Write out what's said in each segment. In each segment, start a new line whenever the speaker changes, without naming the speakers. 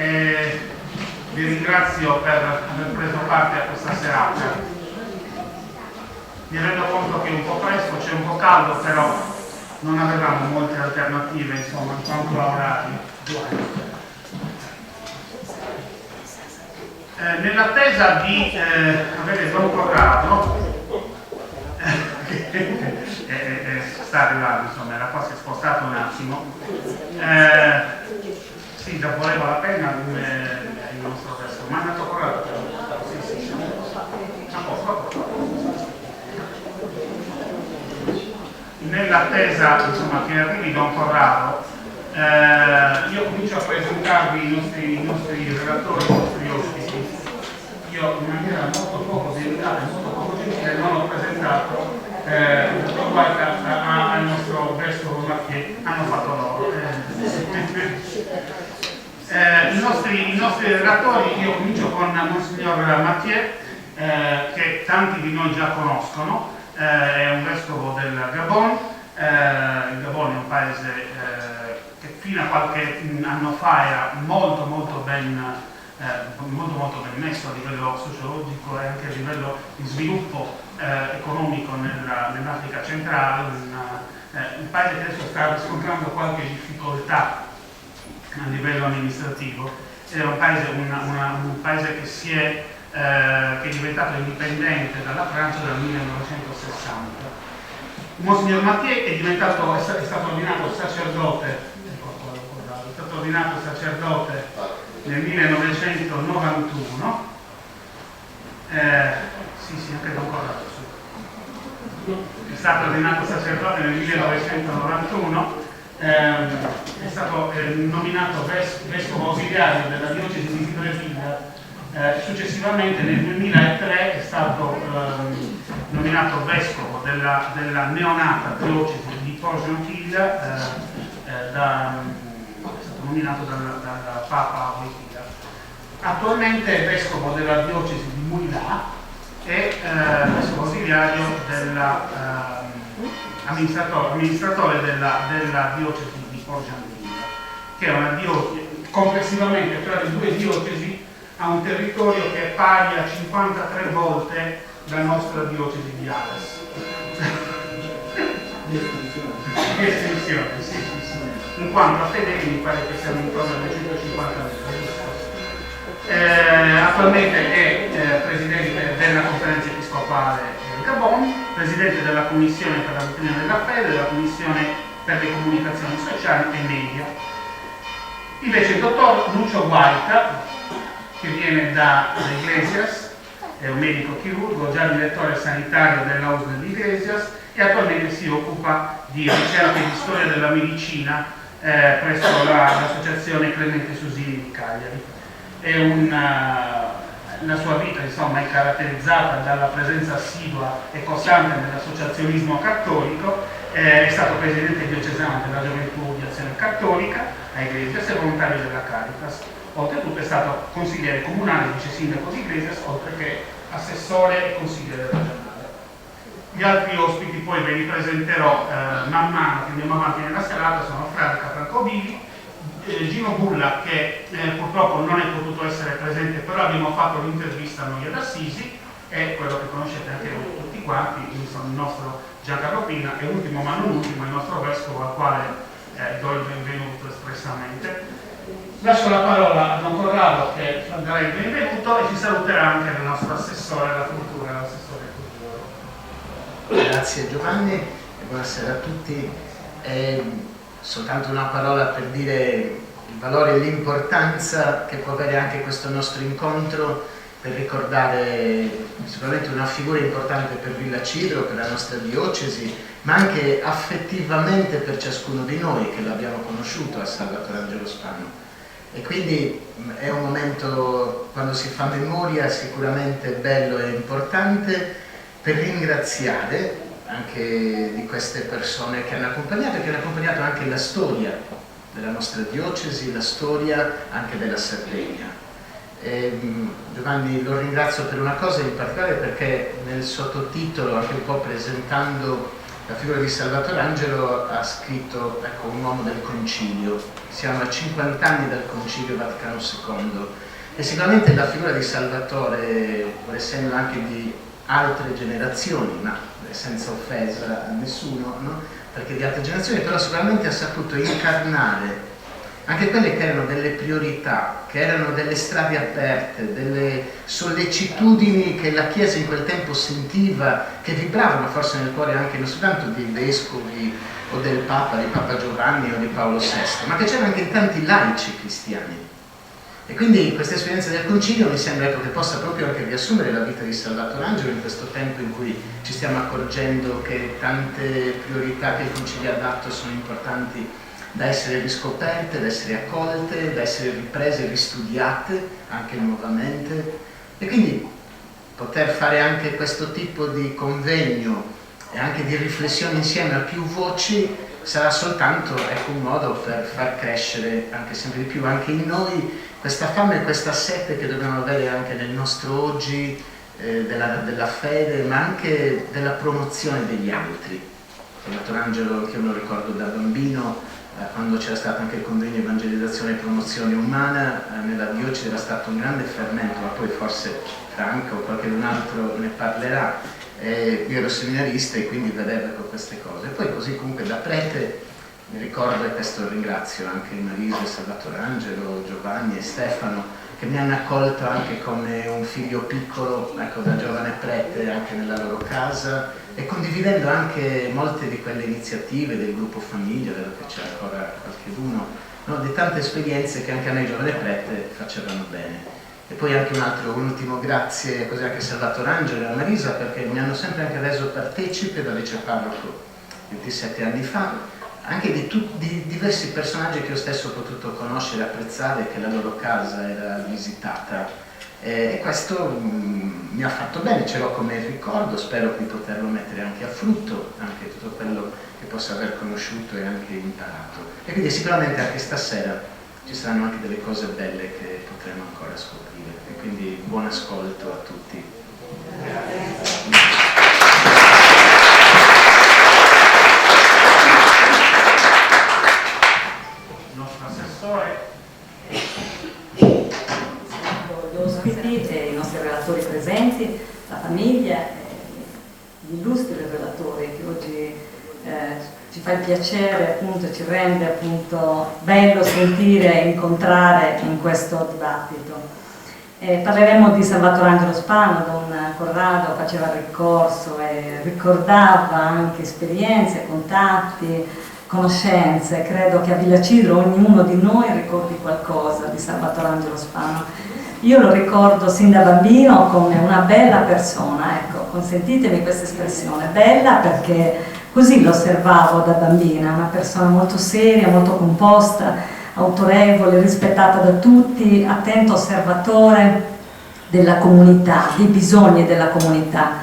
e vi ringrazio per aver preso parte a questa serata. Mi rendo conto che è un po' presto, c'è un po' caldo, però non avevamo molte alternative, insomma, in quanto a orari. Nell'attesa di avere Don Corrado, sta arrivando, insomma, era qua, si è spostato un attimo. Sì, già voleva la penna il nostro testo, ma è andato Corrado. Sì. A posto. Nell'attesa, insomma, che arrivi Don Corrado, io comincio a presentarvi i nostri relatori, i nostri ospiti. Io in maniera molto poco delicata e molto poco gentile non ho presentato al nostro vescovo Mathieu, hanno fatto loro. I nostri relatori, io comincio con Monsignor Mathieu, che tanti di noi già conoscono, è un vescovo del Gabon. Il Gabon è un paese che fino a qualche anno fa era molto ben messo a livello sociologico e anche a livello di sviluppo economico nell'Africa centrale, un paese che adesso sta riscontrando qualche difficoltà a livello amministrativo. È un paese che è diventato indipendente dalla Francia dal 1960. Monsignor Mathieu è stato ordinato sacerdote nel 1991. Sì, anche Don Corrado. È stato ordinato sacerdote nel 1991. È stato nominato vescovo ausiliario della diocesi di Libreville. Successivamente nel 2003 è stato nominato vescovo della neonata diocesi di Port-Gentil, è stato nominato dal Papa Wojtyła. Attualmente è vescovo della diocesi di Mouila e vescovo ausiliario amministratore della diocesi di Port-Gentil, che è una diocesi, complessivamente tra le due diocesi ha un territorio che è pari a 53 volte la nostra diocesi di Ales. Di estensione, sì. In quanto a fedeli mi pare che siamo intorno alle 150.000. Attualmente è presidente della conferenza episcopale del Gabon, presidente della commissione per la dottrina della fede, della commissione per le comunicazioni sociali e media. Invece il dottor Lucio Guaita, che viene da Iglesias, è un medico chirurgo, già direttore sanitario dell'Ausl di Iglesias, e attualmente si occupa di ricerca e di storia della medicina presso l'associazione Clemente Susini di Cagliari. La sua vita, insomma, è caratterizzata dalla presenza assidua e costante nell'associazionismo cattolico. È stato presidente diocesano della Gioventù di Azione Cattolica a Iglesias e volontario della Caritas. Oltretutto è stato consigliere comunale, vice sindaco di Iglesias, oltre che assessore e consigliere regionale. Gli altri ospiti poi ve li presenterò man mano che andiamo avanti nella serata. Sono Franca Francovivi, Gino Bulla, che purtroppo non è potuto essere presente, però abbiamo fatto l'intervista noi ad Assisi, e quello che conoscete anche voi tutti quanti, il nostro Giancarlo Pina, e ultimo ma non ultimo il nostro vescovo, al quale do il benvenuto espressamente. Lascio la parola a Don Corrado, che darà il benvenuto, e ci saluterà anche il nostro assessore alla cultura, l'assessore cultura.
Grazie Giovanni e buonasera a tutti. Soltanto una parola per dire il valore e l'importanza che può avere anche questo nostro incontro, per ricordare sicuramente una figura importante per Villa Cidro, per la nostra diocesi, ma anche affettivamente per ciascuno di noi che l'abbiamo conosciuto a Salvatore Angelo Spano. E quindi è un momento, quando si fa memoria, sicuramente bello e importante, per ringraziare anche di queste persone che hanno accompagnato anche la storia della nostra diocesi, la storia anche della Sardegna. Giovanni lo ringrazio per una cosa in particolare, perché nel sottotitolo, anche un po' presentando la figura di Salvatore Angelo ha scritto, ecco, un uomo del concilio. Siamo a 50 anni dal concilio Vaticano II e sicuramente la figura di Salvatore, pur essendo anche di altre generazioni, ma senza offesa a nessuno, no? Perché di altre generazioni, però sicuramente ha saputo incarnare anche quelle che erano delle priorità, che erano delle strade aperte, delle sollecitudini che la Chiesa in quel tempo sentiva, che vibravano forse nel cuore anche non soltanto dei vescovi o del Papa, di Papa Giovanni o di Paolo VI, ma che c'erano anche in tanti laici cristiani. E quindi questa esperienza del concilio mi sembra, ecco, che possa proprio anche riassumere la vita di Salvatore Angelo in questo tempo in cui ci stiamo accorgendo che tante priorità che il concilio ha dato sono importanti da essere riscoperte, da essere accolte, da essere riprese, ristudiate anche nuovamente, e quindi poter fare anche questo tipo di convegno e anche di riflessione insieme a più voci sarà soltanto, ecco, un modo per far crescere anche sempre di più anche in noi questa fame e questa sete che dobbiamo avere anche nel nostro oggi, della fede, ma anche della promozione degli altri. Salvatore Angelo, che io me lo ricordo da bambino, quando c'era stato anche il convegno evangelizzazione e promozione umana, nella diocesi era stato un grande fermento, ma poi forse Franco o qualcun altro ne parlerà. Io ero seminarista e quindi vedevo con queste cose. E poi così comunque da prete mi ricordo, e questo ringrazio anche Marisa, Salvatore Angelo, Giovanni e Stefano, che mi hanno accolto anche come un figlio piccolo, ecco, da giovane prete anche nella loro casa, e condividendo anche molte di quelle iniziative del gruppo famiglia, vedo che c'è ancora qualcheduno, no? Di tante esperienze che anche a me giovane prete facevano bene. E poi anche un ultimo grazie così anche a Salvatore Angelo e a Marisa, perché mi hanno sempre anche reso partecipe da viceparroco 27 anni fa, anche di diversi personaggi che io stesso ho potuto conoscere e apprezzare, che la loro casa era visitata. E questo mi ha fatto bene, ce l'ho come ricordo, spero di poterlo mettere anche a frutto, anche tutto quello che posso aver conosciuto e anche imparato. E quindi sicuramente anche stasera ci saranno anche delle cose belle che potremo ancora scoprire. E quindi buon ascolto a tutti.
Il nostro assessore.
Gli ospiti e i nostri relatori presenti, la famiglia, gli illustri relatori che oggi ci fa il piacere, appunto, ci rende appunto bello sentire e incontrare in questo dibattito. Parleremo di Salvatore Angelo Spano. Don Corrado faceva ricorso e ricordava anche esperienze, contatti, conoscenze. Credo che a Villa Cidro ognuno di noi ricordi qualcosa di Salvatore Angelo Spano. Io lo ricordo sin da bambino come una bella persona, ecco, consentitemi questa espressione, bella perché così lo osservavo da bambina, una persona molto seria, molto composta, autorevole, rispettata da tutti, attento osservatore della comunità, dei bisogni della comunità.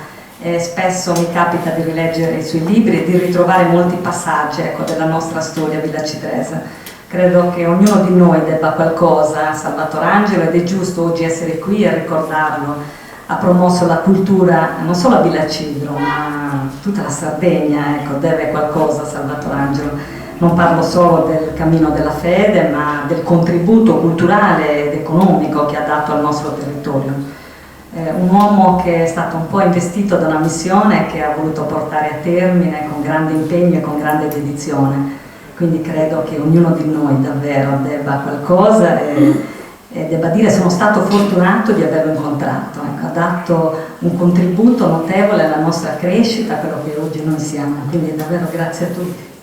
Spesso mi capita di rileggere i suoi libri e di ritrovare molti passaggi, ecco, della nostra storia villacidrese. Credo che ognuno di noi debba qualcosa a Salvatore Angelo ed è giusto oggi essere qui a ricordarlo. Ha promosso la cultura non solo a Villa Cidro, ma tutta la Sardegna, ecco, deve qualcosa a Salvatore Angelo. Non parlo solo del cammino della fede, ma del contributo culturale ed economico che ha dato al nostro territorio. Un uomo che è stato un po' investito da una missione che ha voluto portare a termine con grande impegno e con grande dedizione. Quindi credo che ognuno di noi davvero debba qualcosa e debba dire sono stato fortunato di averlo incontrato. Ecco, ha dato un contributo notevole alla nostra crescita, quello che oggi noi siamo. Quindi davvero grazie a tutti.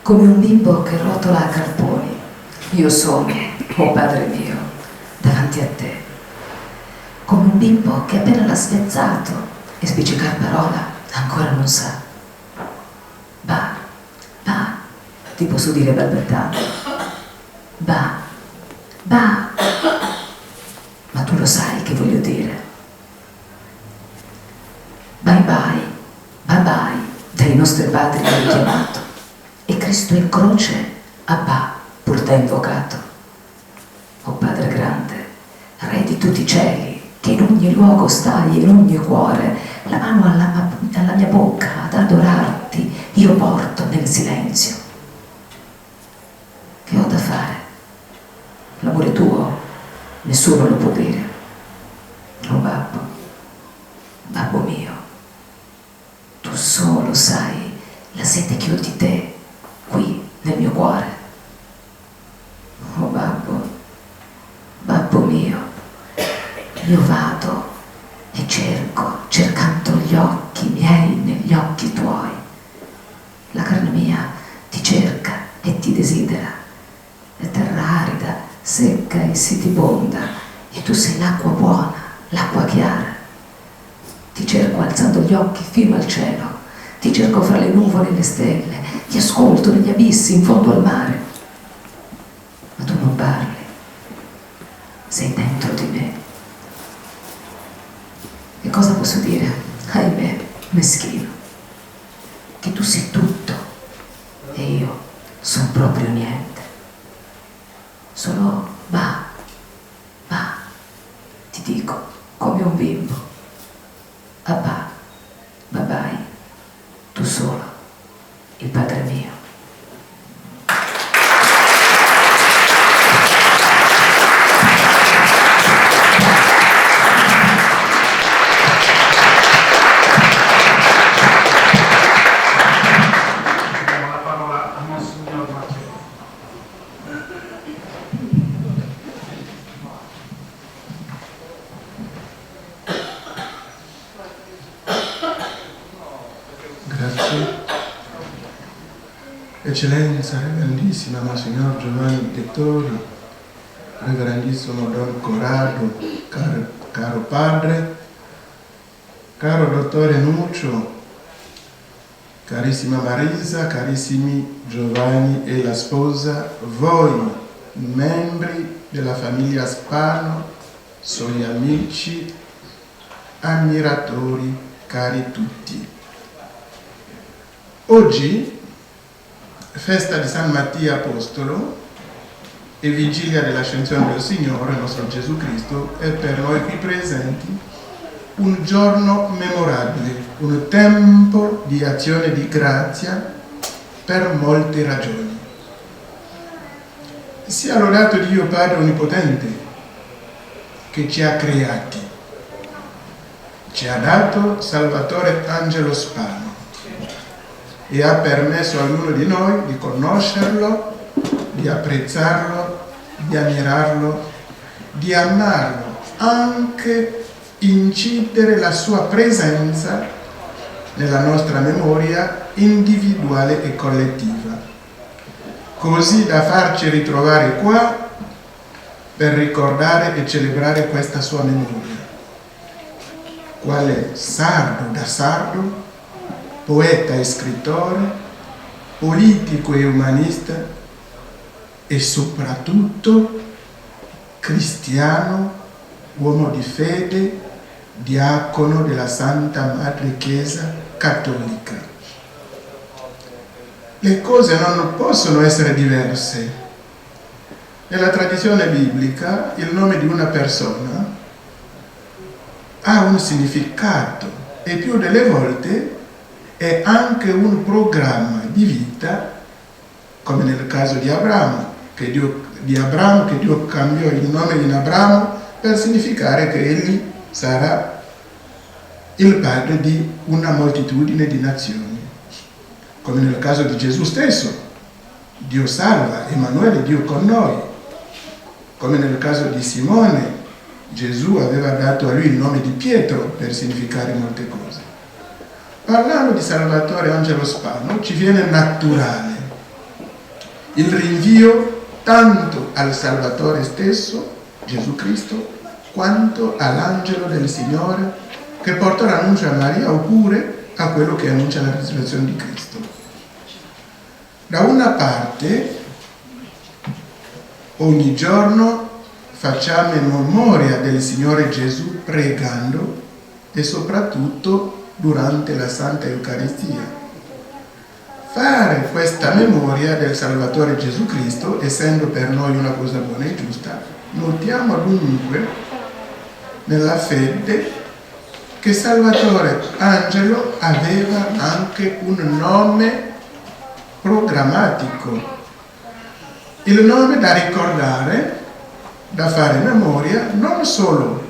Come un bimbo che rotola a carponi, io sono, oh Padre mio, davanti a te. Come un bimbo che appena l'ha svezzato e spiccicar parola ancora non sa. Va, ti posso dire balbettando. Va, ma tu lo sai che voglio dire. Bye dai nostri padri l'hai chiamato. E Cristo in croce, Abba, pur t'ha invocato. O Padre grande, Re di tutti i cieli, che in ogni luogo stai, in ogni cuore, la mano alla mia bocca ad adorarti, io porto nel silenzio. Che ho da fare? L'amore tuo nessuno lo può dire. Oh babbo, babbo mio, tu solo sai la sete che ho di te qui nel mio cuore. Oh babbo, babbo mio, io vado e cercando gli occhi miei negli occhi tuoi. La carne mia ti cerca e ti desidera, è terra arida, secca e sitibonda, e tu sei l'acqua buona, l'acqua chiara. Ti cerco alzando gli occhi fino al cielo, ti cerco fra le nuvole e le stelle, ti ascolto negli abissi in fondo al mare. Ma tu non parli, sei dentro di me. Che cosa posso dire? Ahimè, meschino, che tu sei tutto e io sono proprio niente. Solo va, ti dico, come un bimbo. Abba, babai, tu solo, il Padre mio.
Diamo la parola a Monsignor Marcello.
Grazie. Eccellenza, Reverendissima Monsignor Giovanni Dettori, Reverendissimo Don Corrado, caro padre, caro dottore Nuccio, carissima Marisa, carissimi Giovanni e la sposa, voi membri della famiglia Spano, suoi amici, ammiratori, cari tutti. Oggi, festa di San Mattia Apostolo e vigilia dell'ascensione del Signore, nostro Gesù Cristo, è per noi qui presenti un giorno memorabile, un tempo di azione di grazia per molte ragioni. Sia lodato Dio Padre Onnipotente che ci ha creati, ci ha dato Salvatore Angelo Spano e ha permesso a ognuno di noi di conoscerlo, di apprezzarlo, di ammirarlo, di amarlo, anche incidere la sua presenza nella nostra memoria individuale e collettiva, così da farci ritrovare qua per ricordare e celebrare questa sua memoria. Quale sardo da sardo, poeta e scrittore, politico e umanista e soprattutto cristiano, uomo di fede, diacono della Santa Madre Chiesa Cattolica. Le cose non possono essere diverse. Nella tradizione biblica il nome di una persona ha un significato e più delle volte è anche un programma di vita, come nel caso di Abramo, che Dio cambiò il nome in Abramo per significare che egli sarà il padre di una moltitudine di nazioni. Come nel caso di Gesù stesso, Dio salva, Emanuele, Dio con noi. Come nel caso di Simone, Gesù aveva dato a lui il nome di Pietro per significare molte cose. Parlando di Salvatore Angelo Spano, ci viene naturale il rinvio tanto al Salvatore stesso, Gesù Cristo, quanto all'angelo del Signore che porta l'annuncio a Maria, oppure a quello che annuncia la risurrezione di Cristo. Da una parte, ogni giorno facciamo memoria del Signore Gesù pregando e soprattutto durante la Santa Eucaristia. Fare questa memoria del Salvatore Gesù Cristo, essendo per noi una cosa buona e giusta, notiamo dunque nella fede che Salvatore Angelo aveva anche un nome programmatico, il nome da ricordare, da fare memoria, non solo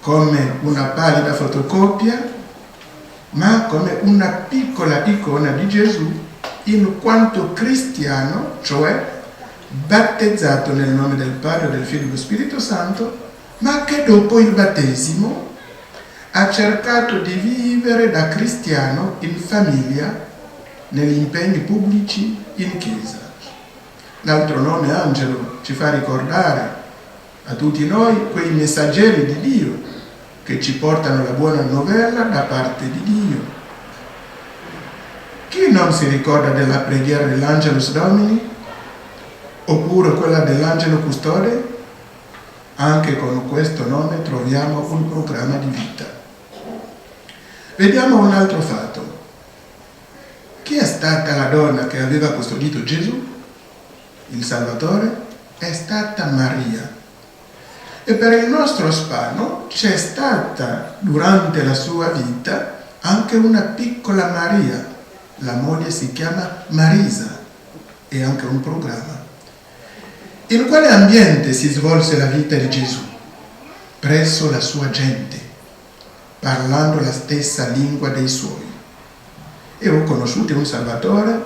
come una pallida fotocopia, ma come una piccola icona di Gesù in quanto cristiano, cioè battezzato nel nome del Padre, del Figlio e dello Spirito Santo, ma che dopo il battesimo ha cercato di vivere da cristiano in famiglia, negli impegni pubblici, in chiesa. L'altro nome, Angelo, ci fa ricordare a tutti noi quei messaggeri di Dio che ci portano la buona novella da parte di Dio. Chi non si ricorda della preghiera dell'Angelus Domini? Oppure quella dell'Angelo Custode? Anche con questo nome troviamo un programma di vita. Vediamo un altro fatto. Chi è stata la donna che aveva custodito Gesù? Il Salvatore? È stata Maria. E per il nostro Spano c'è stata durante la sua vita anche una piccola Maria. La moglie si chiama Marisa. È anche un programma. In quale ambiente si svolse la vita di Gesù? Presso la sua gente, parlando la stessa lingua dei suoi. E ho conosciuto un Salvatore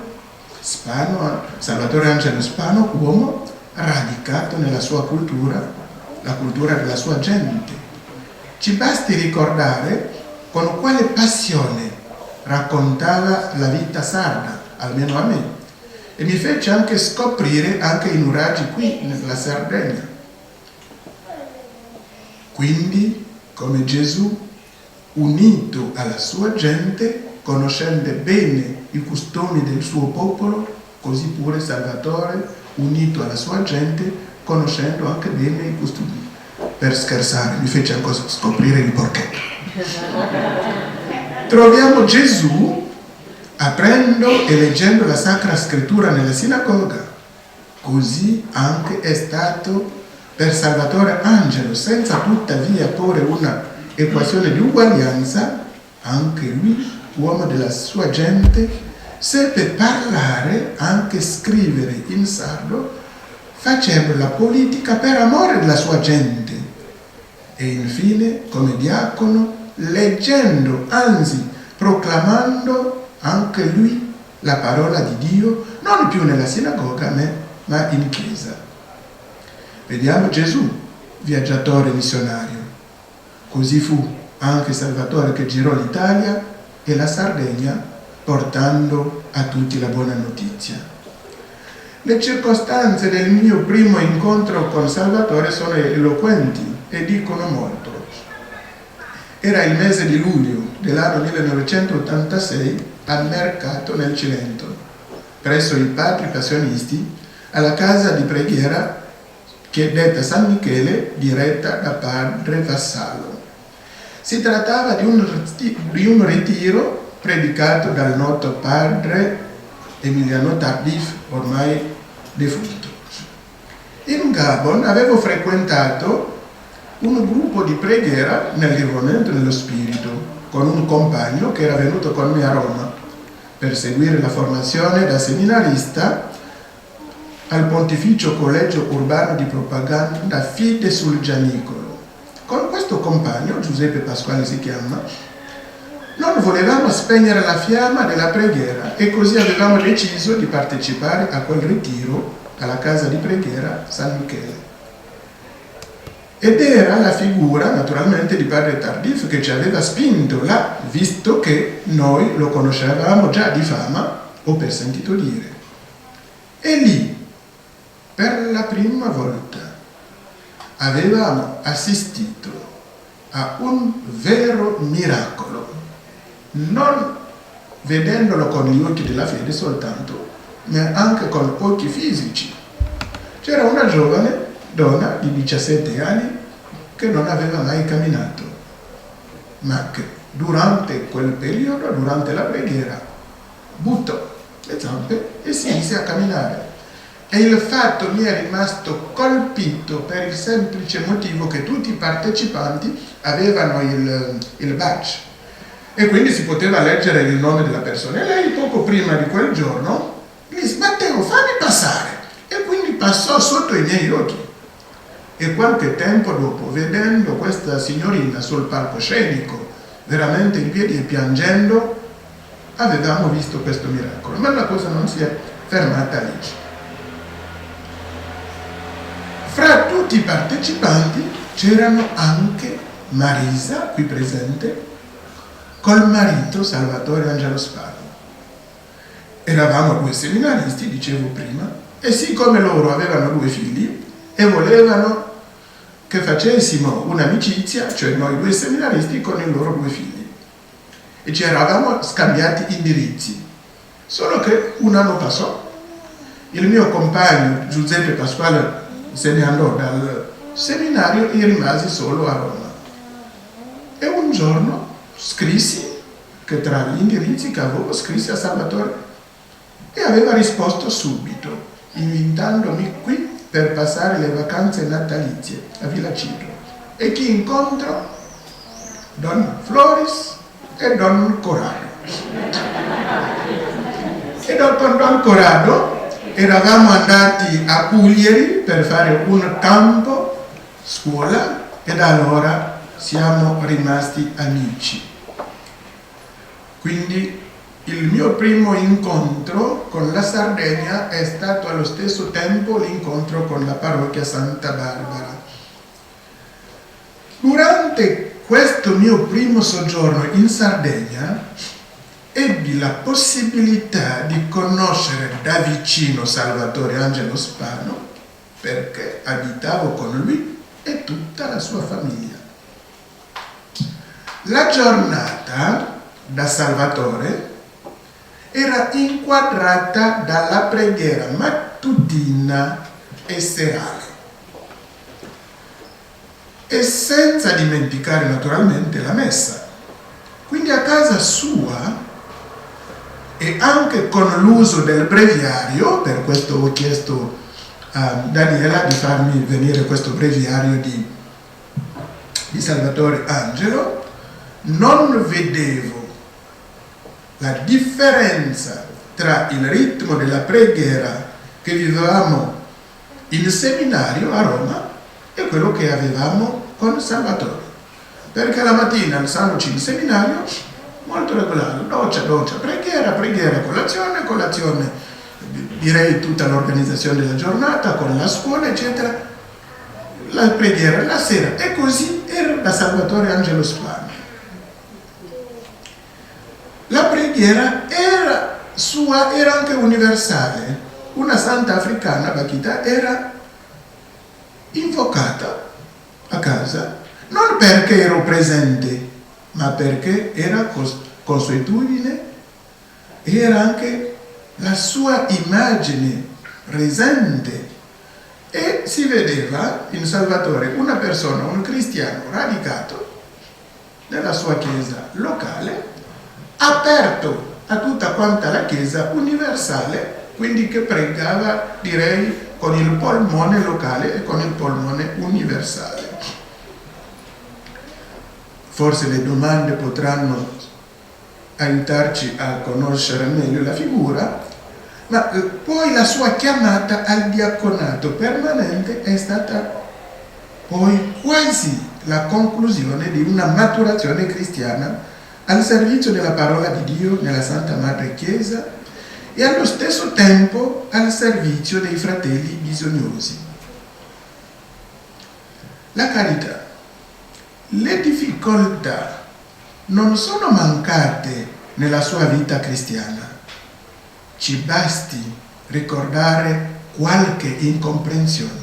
Spano, Salvatore Angelo Spano, uomo radicato nella sua cultura, la cultura della sua gente. Ci basti ricordare con quale passione raccontava la vita sarda, almeno a me. E mi fece anche scoprire anche i nuraggi qui nella Sardegna. Quindi, come Gesù, unito alla sua gente, conoscendo bene i costumi del suo popolo, così pure Salvatore, unito alla sua gente, conoscendo anche bene i costumi. Per scherzare, mi fece anche scoprire il porchetto. Troviamo Gesù aprendo e leggendo la Sacra Scrittura nella sinagoga. Così anche è stato per Salvatore Angelo, senza tuttavia porre una equazione di uguaglianza. Anche lui, uomo della sua gente, seppe parlare, anche scrivere in sardo, facendo la politica per amore della sua gente. E infine, come diacono, leggendo, anzi proclamando anche lui la parola di Dio, non più nella sinagoga, ma in chiesa. Vediamo Gesù, viaggiatore missionario. Così fu anche Salvatore che girò l'Italia e la Sardegna, portando a tutti la buona notizia. Le circostanze del mio primo incontro con Salvatore sono eloquenti e dicono molto. Era il mese di luglio dell'anno 1986 al mercato nel Cilento, presso i padri passionisti, alla casa di preghiera che è detta San Michele, diretta da padre Vassallo. Si trattava di un ritiro predicato dal noto padre Emiliano Tardif, ormai defunto. In Gabon avevo frequentato un gruppo di preghiera nel rinnovamento dello spirito con un compagno che era venuto con me a Roma per seguire la formazione da seminarista al Pontificio Collegio Urbano di Propaganda Fide sul Gianicolo. Con questo compagno, Giuseppe Pasquale si chiama, non volevamo spegnere la fiamma della preghiera e così avevamo deciso di partecipare a quel ritiro alla casa di preghiera San Michele. Ed era la figura naturalmente di padre Tardif che ci aveva spinto là, visto che noi lo conoscevamo già di fama o per sentito dire. E lì, per la prima volta, avevamo assistito a un vero miracolo, non vedendolo con gli occhi della fede soltanto, ma anche con occhi fisici. C'era una giovane donna di 17 anni che non aveva mai camminato, ma che durante quel periodo, durante la preghiera, buttò le zampe e si mise a camminare. E il fatto mi è rimasto colpito per il semplice motivo che tutti i partecipanti avevano il badge e quindi si poteva leggere il nome della persona. E lei poco prima di quel giorno mi disse: Matteo, fammi passare. E quindi passò sotto i miei occhi. E qualche tempo dopo, vedendo questa signorina sul palcoscenico, veramente in piedi e piangendo, avevamo visto questo miracolo. Ma la cosa non si è fermata lì. Fra tutti i partecipanti c'erano anche Marisa, qui presente, col marito Salvatore Angelo Spano. Eravamo 2 seminaristi, dicevo prima, e siccome loro avevano 2 figli e volevano che facessimo un'amicizia, cioè noi 2 seminaristi con i loro 2 figli, e ci eravamo scambiati indirizzi. Solo che un anno passò, il mio compagno Giuseppe Pasquale se ne andò dal seminario e rimasi solo a Roma. E un giorno scrissi, che tra gli indirizzi che avevo, scrissi a Salvatore e aveva risposto subito, invitandomi qui per passare le vacanze natalizie a Villa Cipro. E chi incontro? Don Floris e Don Corrado. E con Don Corrado eravamo andati a Puglieri per fare un campo scuola e da allora siamo rimasti amici. Quindi il mio primo incontro con la Sardegna è stato allo stesso tempo l'incontro con la parrocchia Santa Barbara. Durante questo mio primo soggiorno in Sardegna ebbi la possibilità di conoscere da vicino Salvatore Angelo Spano perché abitavo con lui e tutta la sua famiglia. La giornata da Salvatore era inquadrata dalla preghiera mattutina e serale. E senza dimenticare naturalmente la messa. Quindi a casa sua, e anche con l'uso del breviario, per questo ho chiesto a Daniela di farmi venire questo breviario di Salvatore Angelo, non vedevo la differenza tra il ritmo della preghiera che vivevamo in seminario a Roma e quello che avevamo con Salvatore. Perché la mattina alzandoci in seminario, molto regolare, doccia, preghiera, colazione, direi tutta l'organizzazione della giornata con la scuola, eccetera, la preghiera la sera, e così era da Salvatore Angelo Spano. La preghiera era sua, era anche universale. Una santa africana, Bakita, era invocata a casa, non perché ero presente, ma perché era consuetudine, era anche la sua immagine presente, e si vedeva in Salvatore una persona, un cristiano radicato nella sua chiesa locale, aperto a tutta quanta la chiesa universale, quindi che pregava, direi, con il polmone locale e con il polmone universale. Forse le domande potranno aiutarci a conoscere meglio la figura, ma poi la sua chiamata al diaconato permanente è stata poi quasi la conclusione di una maturazione cristiana al servizio della parola di Dio nella Santa Madre Chiesa e allo stesso tempo al servizio dei fratelli bisognosi. La carità. Le difficoltà non sono mancate nella sua vita cristiana. Ci basti ricordare qualche incomprensione,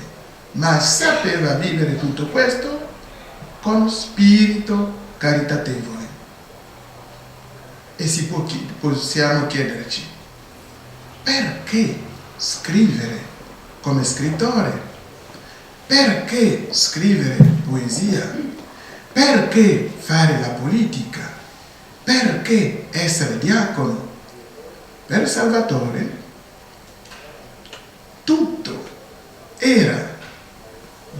ma sapeva vivere tutto questo con spirito caritatevole. E possiamo chiederci: perché scrivere come scrittore? Perché scrivere poesia? Perché fare la politica? Perché essere diacono? Per Salvatore tutto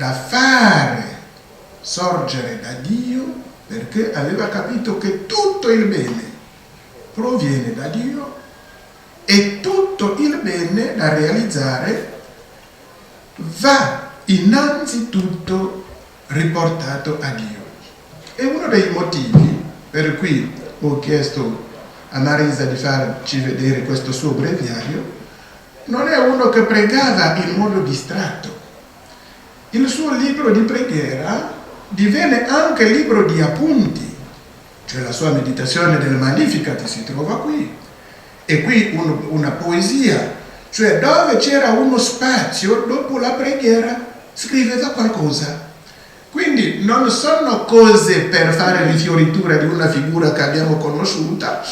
da fare sorgere da Dio, perché aveva capito che tutto il bene proviene da Dio e tutto il bene da realizzare va innanzitutto riportato a Dio. E uno dei motivi per cui ho chiesto a Marisa di farci vedere questo suo breviario non è uno che pregava in modo distratto. Il suo libro di preghiera divenne anche libro di appunti, cioè la sua meditazione del Magnificat si trova qui, e qui una poesia, cioè dove c'era uno spazio dopo la preghiera scriveva qualcosa. Quindi non sono cose per fare rifioritura di una figura che abbiamo conosciuta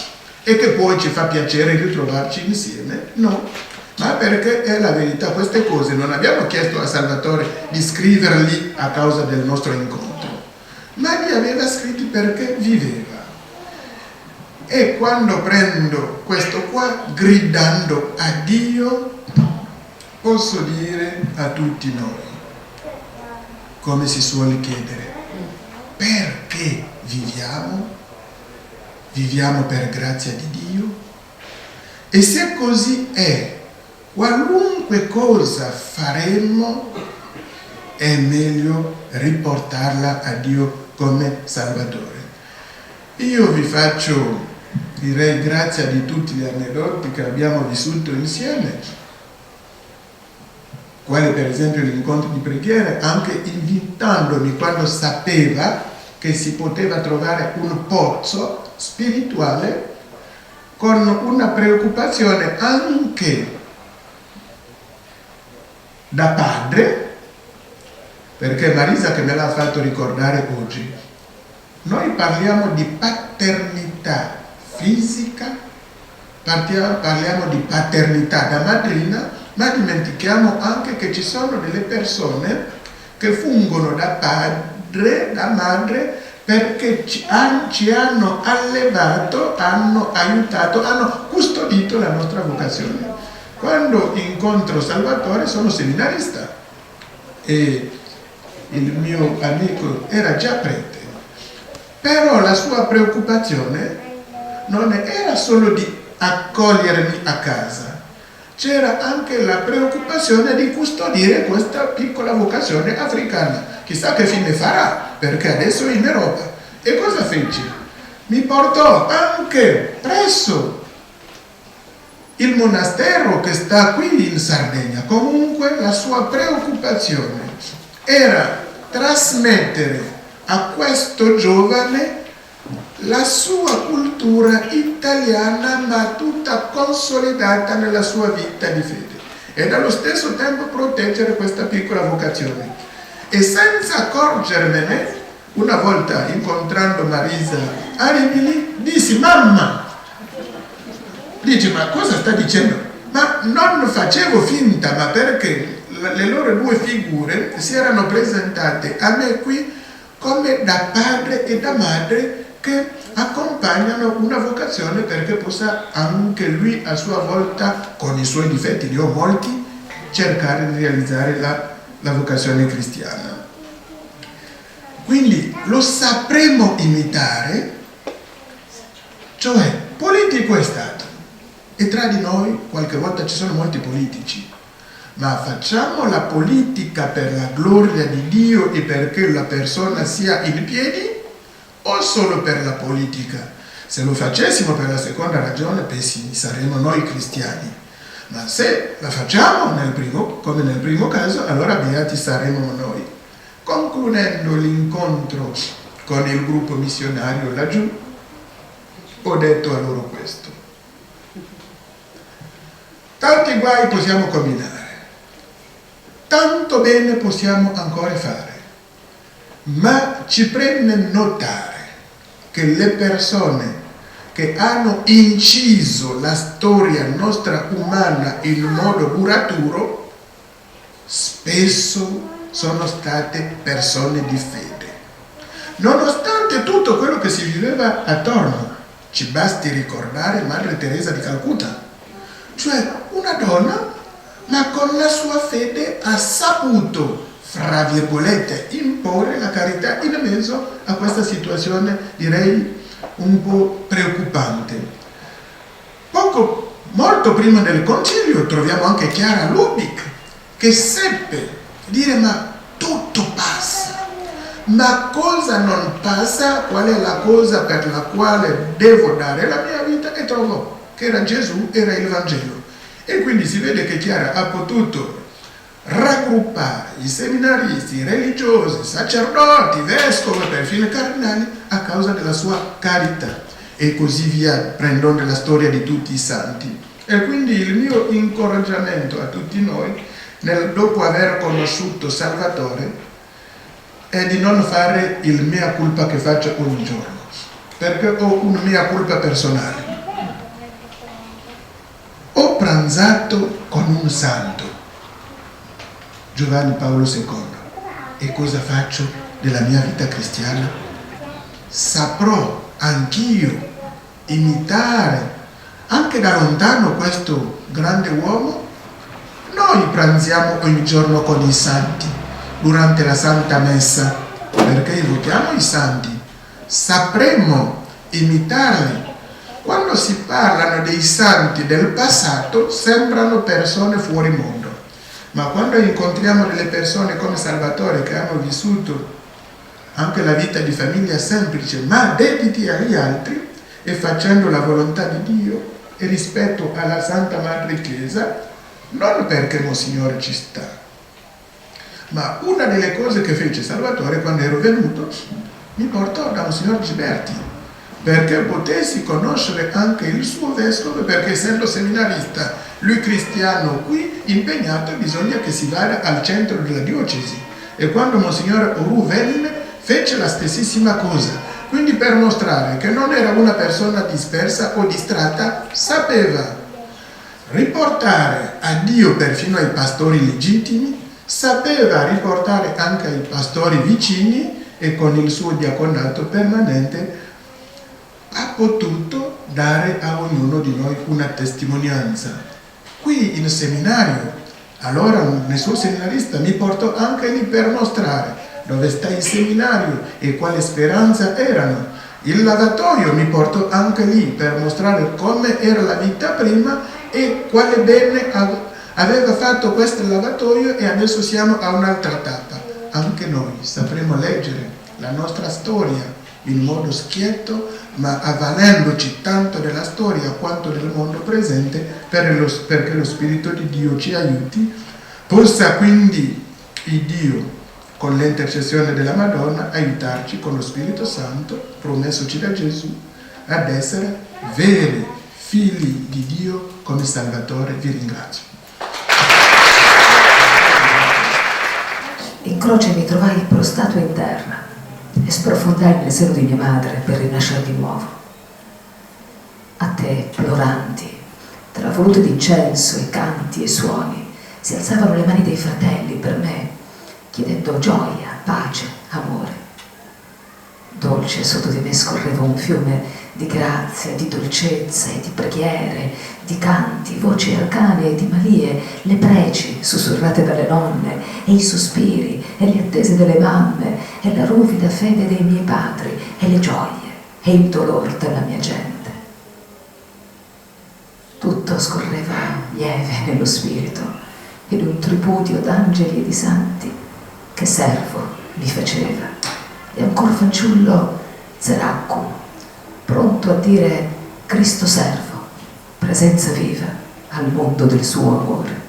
e che poi ci fa piacere ritrovarci insieme, no, ma perché è la verità. Queste cose non abbiamo chiesto a Salvatore di scriverli a causa del nostro incontro, ma li aveva scritti perché viveva. E quando prendo questo qua, gridando a Dio, posso dire a tutti noi, come si suole chiedere, perché viviamo? Viviamo per grazia di Dio? E se così è, qualunque cosa faremo, è meglio riportarla a Dio come Salvatore. Io vi faccio, direi, grazia di tutti gli aneddoti che abbiamo vissuto insieme, quale per esempio l'incontro di preghiera, anche invitandomi quando sapeva che si poteva trovare un pozzo spirituale, con una preoccupazione anche da padre, perché Marisa che me l'ha fatto ricordare oggi, noi parliamo di paternità fisica, parliamo di paternità da madrina, ma dimentichiamo anche che ci sono delle persone che fungono da padre, da madre, perché ci hanno allevato, hanno aiutato, hanno custodito la nostra vocazione. Quando incontro Salvatore sono seminarista e il mio amico era già prete, però la sua preoccupazione non era solo di accogliermi a casa, c'era anche la preoccupazione di custodire questa piccola vocazione africana. Chissà che fine farà, perché adesso è in Europa. E cosa feci? Mi portò anche presso il monastero che sta qui in Sardegna. Comunque la sua preoccupazione era trasmettere a questo giovane la sua cultura italiana, ma tutta consolidata nella sua vita di fede, ed allo stesso tempo proteggere questa piccola vocazione. E senza accorgermene, una volta incontrando Marisa a Rimini, dissi: mamma, dice, ma cosa sta dicendo? Ma non facevo finta, ma perché le loro due figure si erano presentate a me qui come da padre e da madre che accompagnano una vocazione, perché possa anche lui a sua volta, con i suoi difetti, ne ho molti, cercare di realizzare la vocazione cristiana. Quindi lo sapremo imitare, cioè politico è stato, e tra di noi qualche volta ci sono molti politici, ma facciamo la politica per la gloria di Dio e perché la persona sia in piedi, o solo per la politica? Se lo facessimo per la seconda ragione, pessimi saremmo noi cristiani, ma se la facciamo come nel primo caso, allora beati saremo noi. Concludendo l'incontro con il gruppo missionario laggiù, ho detto a loro questo: tanti guai possiamo combinare, tanto bene possiamo ancora fare, ma ci preme notare che le persone che hanno inciso la storia nostra umana in modo duraturo spesso sono state persone di fede. Nonostante tutto quello che si viveva attorno, ci basti ricordare Madre Teresa di Calcutta, cioè una donna, ma con la sua fede ha saputo fra virgolette, imporre la carità in mezzo a questa situazione, direi, un po' preoccupante. Molto prima del concilio troviamo anche Chiara Lubick, che seppe dire: ma tutto passa, ma cosa non passa? Qual è la cosa per la quale devo dare la mia vita? E trovò che era Gesù, era il Vangelo. E quindi si vede che Chiara ha potuto raggruppare i seminaristi, i religiosi, sacerdoti, vescovi, perfino cardinali, a causa della sua carità, e così via, prendendo la storia di tutti i santi. E quindi il mio incoraggiamento a tutti noi, dopo aver conosciuto Salvatore, è di non fare il mea culpa che faccio ogni giorno, perché ho un mea culpa personale. Ho pranzato con un santo, Giovanni Paolo II, e cosa faccio della mia vita cristiana? Saprò anch'io imitare anche da lontano questo grande uomo? Noi pranziamo ogni giorno con i santi durante la Santa Messa, perché evochiamo i santi, sapremo imitarli. Quando si parlano dei santi del passato sembrano persone fuori mondo, ma quando incontriamo delle persone come Salvatore, che hanno vissuto anche la vita di famiglia semplice, ma dediti agli altri e facendo la volontà di Dio e rispetto alla Santa Madre Chiesa, non perché Monsignore ci sta, ma una delle cose che fece Salvatore quando ero venuto, mi portò da Monsignor Giberti, perché potessi conoscere anche il suo vescovo, perché essendo seminarista, lui cristiano qui, impegnato, bisogna che si vada al centro della diocesi. E quando Monsignore Oru venne, fece la stessissima cosa. Quindi per mostrare che non era una persona dispersa o distratta, sapeva riportare a Dio perfino ai pastori legittimi, sapeva riportare anche ai pastori vicini, e con il suo diaconato permanente ha potuto dare a ognuno di noi una testimonianza. Qui in seminario, allora nel suo seminarista mi portò anche lì per mostrare dove sta il seminario e quale speranza erano. Il lavatoio mi portò anche lì per mostrare come era la vita prima e quale bene aveva fatto questo lavatoio, e adesso siamo a un'altra tappa. Anche noi sapremo leggere la nostra storia in modo schietto, ma avvalendoci tanto della storia quanto del mondo presente, perché lo Spirito di Dio ci aiuti. Possa quindi il Dio, con l'intercessione della Madonna, aiutarci con lo Spirito Santo, promessoci da Gesù, ad essere veri figli di Dio come Salvatore. Vi ringrazio.
In croce mi trovai prostrato in terra e sprofondai nel seno di mia madre per rinascere di nuovo. A te, ploranti, tra volute d'incenso e canti e suoni, si alzavano le mani dei fratelli per me, chiedendo gioia, pace, amore. Dolce sotto di me scorreva un fiume di grazia, di dolcezza e di preghiere, di canti, voci arcane e di malie, le preci sussurrate dalle nonne, e i sospiri, e le attese delle mamme, e la ruvida fede dei miei padri, e le gioie, e il dolore della mia gente. Tutto scorreva lieve nello spirito, ed un tripudio d'angeli e di santi che servo mi faceva, e ancor fanciullo Zeracco, pronto a dire Cristo servo, presenza viva al mondo del suo amore.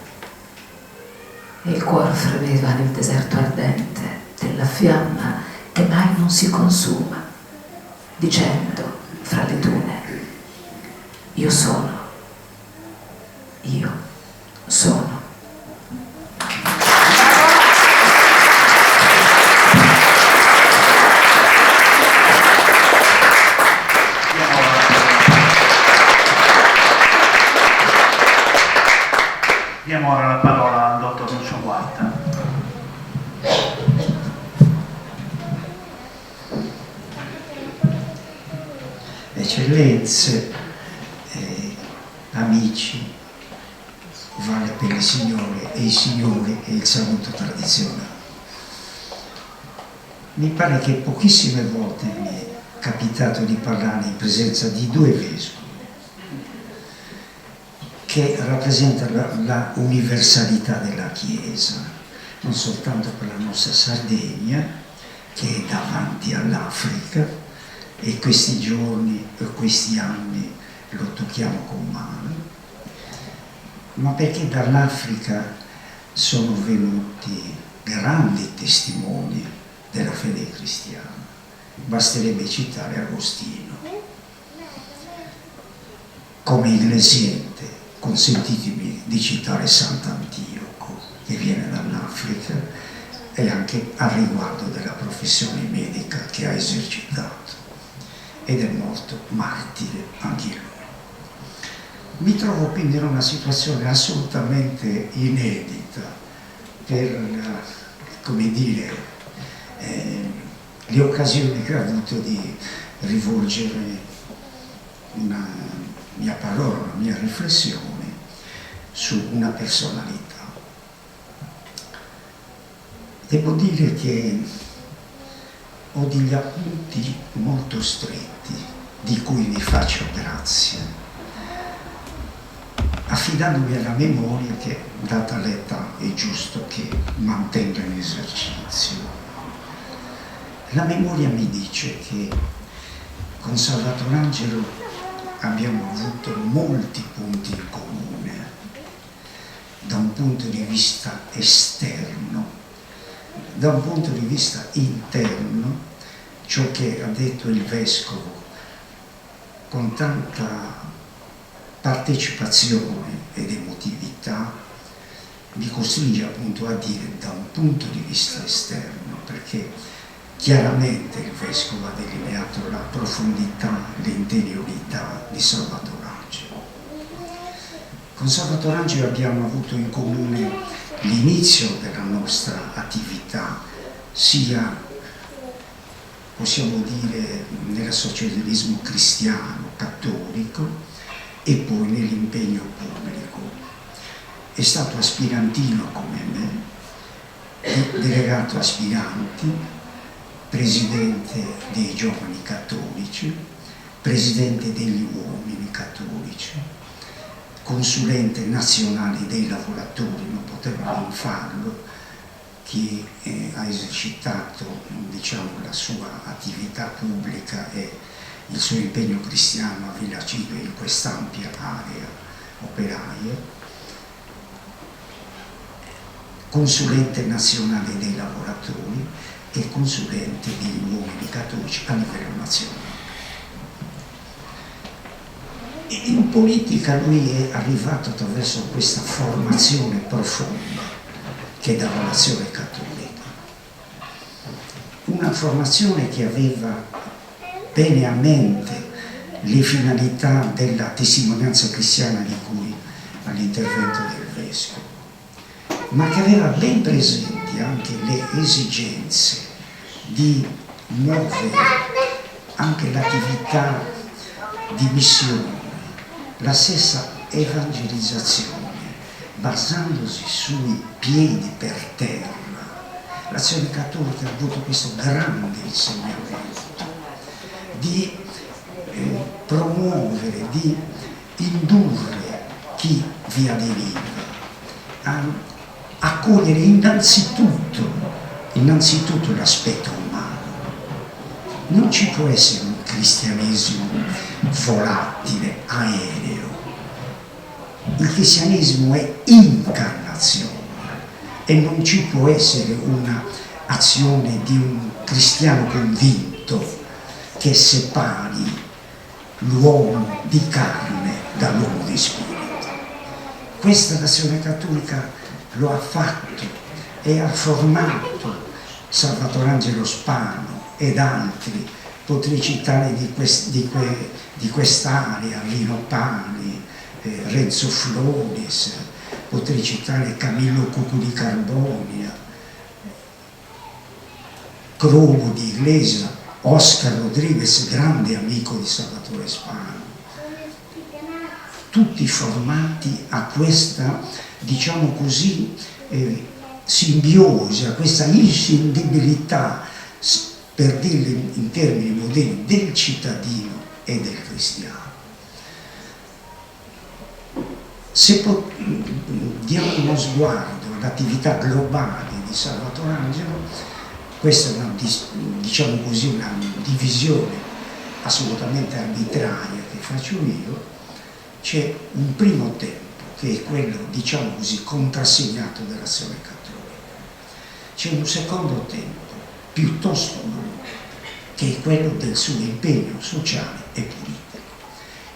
E il cuore fremeva nel deserto ardente della fiamma che mai non si consuma, dicendo fra le dune: io sono.
Diamo ora la parola al dottor Lucio Guatta.
Eccellenze, amici, vale per il Signore e il Signore è il saluto tradizionale. mi pare che pochissime volte mi è capitato di parlare in presenza di due vescovi che rappresentano la universalità della Chiesa, non soltanto per la nostra Sardegna, che è davanti all'Africa, e questi giorni e questi anni lo tocchiamo con mano, ma perché dall'Africa sono venuti grandi testimoni della fede cristiana. Basterebbe citare Agostino. Come inglesiente, consentitemi di citare Sant'Antioco, che viene dall'Africa, e anche al riguardo della professione medica che ha esercitato, ed è morto martire anche lui. Mi trovo quindi in una situazione assolutamente inedita per, come dire, le occasioni che ho avuto di rivolgere una mia parola, una mia riflessione su una personalità. Devo dire che ho degli appunti molto stretti di cui vi faccio grazie, affidandomi alla memoria che, data l'età, è giusto che mantenga in esercizio. La memoria mi dice che con Salvatore Angelo abbiamo avuto molti punti in comune, da un punto di vista esterno. Da un punto di vista interno, ciò che ha detto il Vescovo con tanta partecipazione ed emotività mi costringe appunto a dire da un punto di vista esterno, perché chiaramente il Vescovo ha delineato la profondità, l'interiorità di Salvatore Angelo. Con Salvatore Angelo abbiamo avuto in comune l'inizio della nostra attività, sia, possiamo dire, nell'associazionismo cristiano, cattolico, e poi nell'impegno pubblico. È stato aspirantino come me, delegato aspiranti, presidente dei giovani cattolici, presidente degli uomini cattolici, consulente nazionale dei lavoratori, non poteva non farlo, che ha esercitato, diciamo, la sua attività pubblica e il suo impegno cristiano a Villa Cive in quest'ampia area operaia, consulente nazionale dei lavoratori e consulente degli uomini cattolici a livello nazionale. In politica lui è arrivato attraverso questa formazione profonda che dava l'Azione Cattolica, una formazione che aveva bene a mente le finalità della testimonianza cristiana di cui all'intervento del Vescovo, ma che aveva ben presenti anche le esigenze di muovere anche l'attività di missione, la stessa evangelizzazione, basandosi sui piedi per terra. L'Azione Cattolica ha avuto questo grande insegnamento di promuovere, di indurre chi vi aderiva a cogliere innanzitutto l'aspetto umano. Non ci può essere un cristianesimo volatile, aereo. Il cristianesimo è incarnazione e non ci può essere un'azione di un cristiano convinto che separi l'uomo di carne dall'uomo di spirito. Questa l'Azione Cattolica lo ha fatto e ha formato Salvatore Angelo Spano ed altri. Potrei citare di quest'area Lino Pani, Renzo Flores, potrei citare Camillo Cucu di Carbonia, Cromo di Iglesia, Oscar Rodriguez, grande amico di Salvatore Spano, tutti formati a questa, diciamo così, simbiosi, a questa inscindibilità per dirlo in termini moderni, del cittadino e del cristiano. Se diamo uno sguardo all'attività globale di Salvatore Angelo, questa è una, diciamo così, una divisione assolutamente arbitraria che faccio io. C'è un primo tempo che è quello, diciamo così, contrassegnato dall'azione cattolica. C'è un secondo tempo piuttosto lungo, che è quello del suo impegno sociale e politico.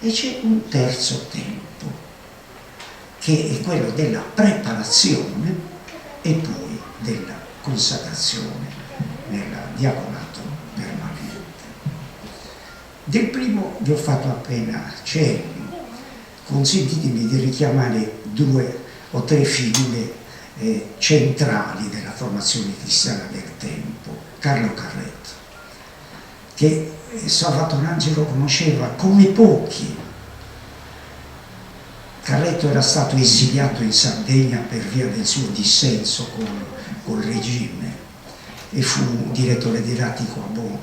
E c'è un terzo tempo, che è quello della preparazione e poi della consacrazione nel diaconato permanente. Del primo vi ho fatto appena cenno. Consentitemi di richiamare 2 o 3 figure centrali della formazione cristiana del tempo. Carlo Carretto, che Salvatore Angelo conosceva come pochi. Carretto era stato esiliato in Sardegna per via del suo dissenso col regime e fu direttore didattico a Bonn.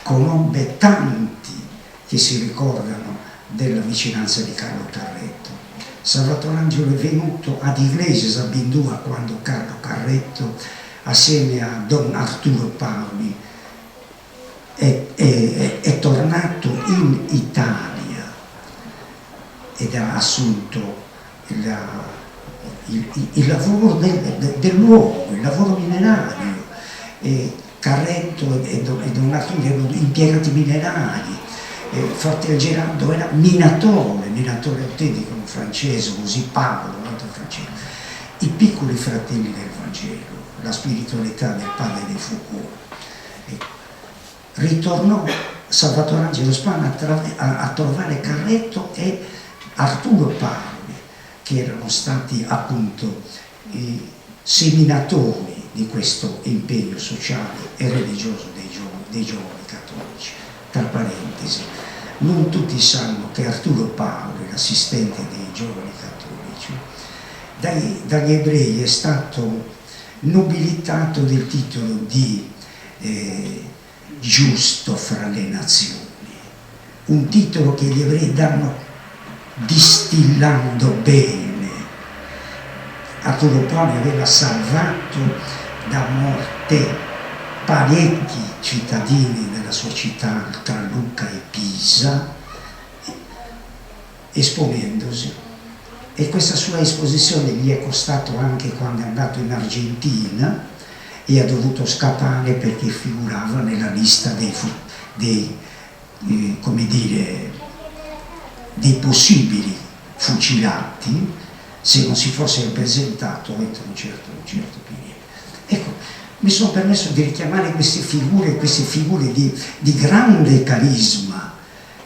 Conobbe tanti che si ricordano della vicinanza di Carlo Carretto. Salvatore Angelo è venuto ad Iglesias a Bindua quando Carlo Carretto, assieme a Don Arturo Paoli, è tornato in Italia ed ha assunto il lavoro del luogo, il lavoro minerario. Carretto e Don Arturo erano impiegati minerari. Fratello Gerardo era minatore autentico, un francese, così Paolo, un altro francese. I piccoli fratelli del Vangelo, la spiritualità del padre di Foucault. Ritornò Salvatore Angelo Spana a trovare Carretto e Arturo Paoli, che erano stati appunto i seminatori di questo impegno sociale e religioso dei giovani cattolici. Tra parentesi, non tutti sanno che Arturo Paoli, l'assistente dei giovani cattolici, dagli ebrei è stato nobilitato del titolo di giusto fra le nazioni, un titolo che gli ebrei danno distillando bene. Arturo Paoli aveva salvato da morte parecchi cittadini della sua città tra Lucca e Pisa, esponendosi, e questa sua esposizione gli è costato anche quando è andato in Argentina e ha dovuto scappare perché figurava nella lista dei dei possibili fucilati se non si fosse presentato entro un certo periodo. Ecco, mi sono permesso di richiamare queste figure di grande carisma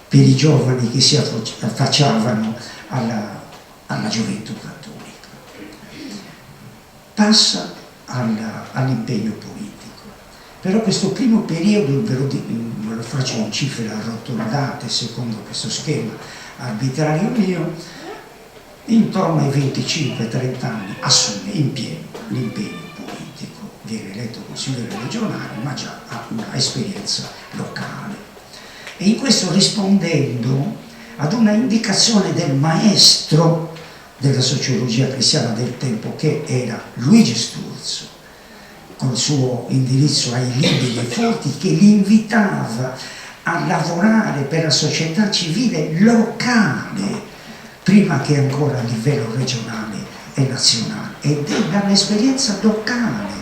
per i giovani che si affacciavano alla gioventù cattolica. Passa all'impegno politico. Però questo primo periodo, ve lo faccio in cifre arrotondate secondo questo schema arbitrario mio, intorno ai 25-30 anni assume l'impegno politico, viene eletto consigliere regionale, ma già ha una esperienza locale. E in questo, rispondendo ad una indicazione del maestro della sociologia cristiana del tempo, che era Luigi Sturzo, col suo indirizzo ai liberi e forti, che li invitava a lavorare per la società civile locale, prima che ancora a livello regionale e nazionale. Ed è dall'esperienza locale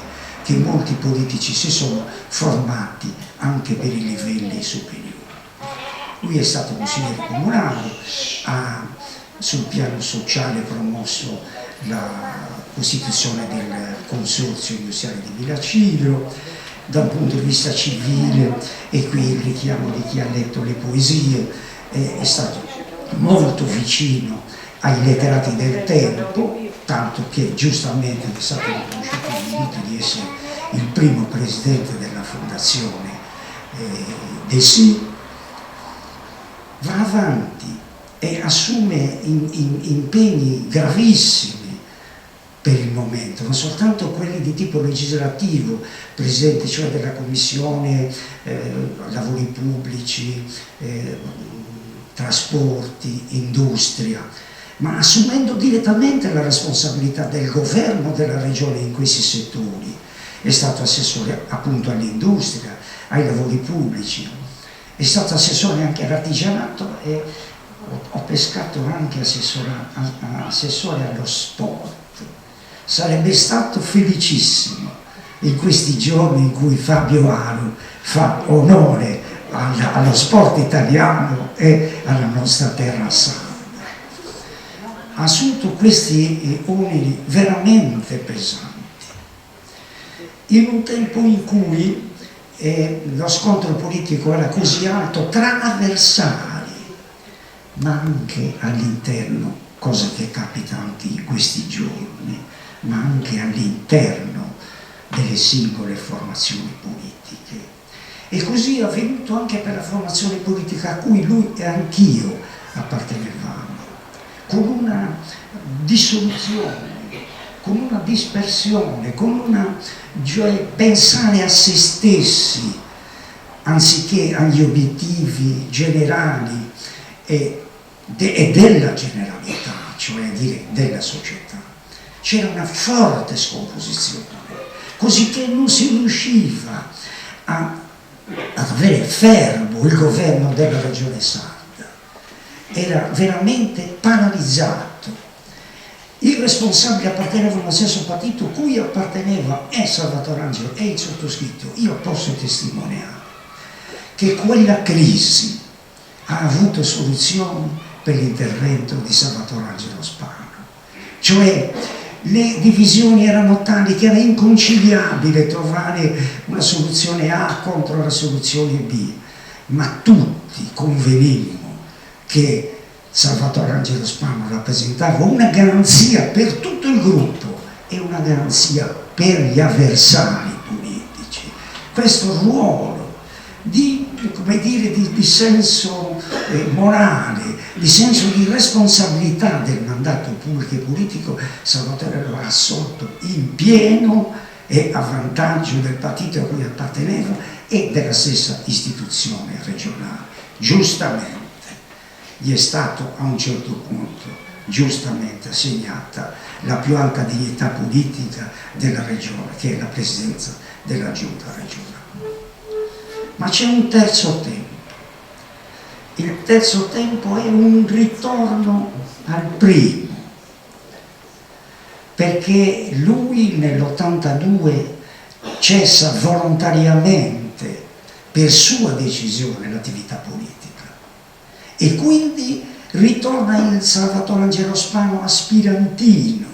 che molti politici si sono formati anche per i livelli superiori. Lui è stato consigliere comunale, ha sul piano sociale promosso la costituzione del consorzio industriale di Villacigro, da un punto di vista civile, e qui il richiamo di chi ha letto le poesie, è stato molto vicino ai letterati del tempo, tanto che giustamente è stato riconosciuto il diritto di essere il primo presidente della fondazione del Sì. Va avanti e assume impegni gravissimi per il momento, non soltanto quelli di tipo legislativo presenti, cioè della Commissione Lavori Pubblici, Trasporti, Industria, ma assumendo direttamente la responsabilità del governo della regione in questi settori. È stato assessore appunto all'industria, ai lavori pubblici, è stato assessore anche all'artigianato e ho pescato anche assessore allo sport. Sarebbe stato felicissimo in questi giorni in cui Fabio Alu fa onore allo sport italiano e alla nostra terra santa. Ha assunto questi oneri veramente pesanti in un tempo in cui lo scontro politico era così alto tra avversari, ma anche all'interno, cosa che capita anche in questi giorni, ma anche all'interno delle singole formazioni politiche. E così è avvenuto anche per la formazione politica a cui lui e anch'io appartenevamo, con una dissoluzione, con una dispersione, con una pensare a se stessi anziché agli obiettivi generali e della generalità, cioè dire della società. C'era una forte scomposizione, così che non si riusciva ad avere fermo il governo della regione sarda. Era veramente paralizzato. I responsabili appartenevano al stesso partito cui apparteneva Salvatore Angelo e il sottoscritto. Io posso testimoniare che quella crisi ha avuto soluzioni per l'intervento di Salvatore Angelo Spano. Cioè le divisioni erano tali che era inconciliabile trovare una soluzione A contro la soluzione B, ma tutti convenivano che Salvatore Angelo Spano rappresentava una garanzia per tutto il gruppo e una garanzia per gli avversari politici. Questo ruolo di senso morale, di senso di responsabilità del mandato pubblico e politico, Salvatore lo ha assolto in pieno e a vantaggio del partito a cui apparteneva e della stessa istituzione regionale. Giustamente gli è stato a un certo punto giustamente assegnata la più alta dignità politica della regione, che è la presidenza della giunta regionale. Ma c'è un terzo tempo. Il terzo tempo è un ritorno al primo, perché lui nell'82 cessa volontariamente per sua decisione l'attività politica e quindi ritorna il Salvatore Angelo Spano aspirantino,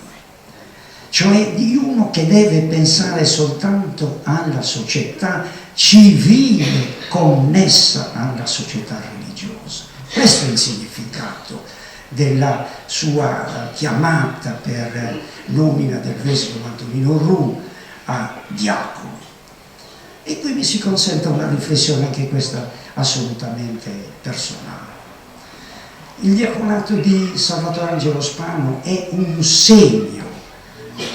cioè di uno che deve pensare soltanto alla società civile connessa alla società religiosa. Questo è il significato della sua chiamata per nomina del vescovo Antonino Ru a diacono. E qui mi si consente una riflessione, anche questa assolutamente personale. Il diaconato di Salvatore Angelo Spano è un segno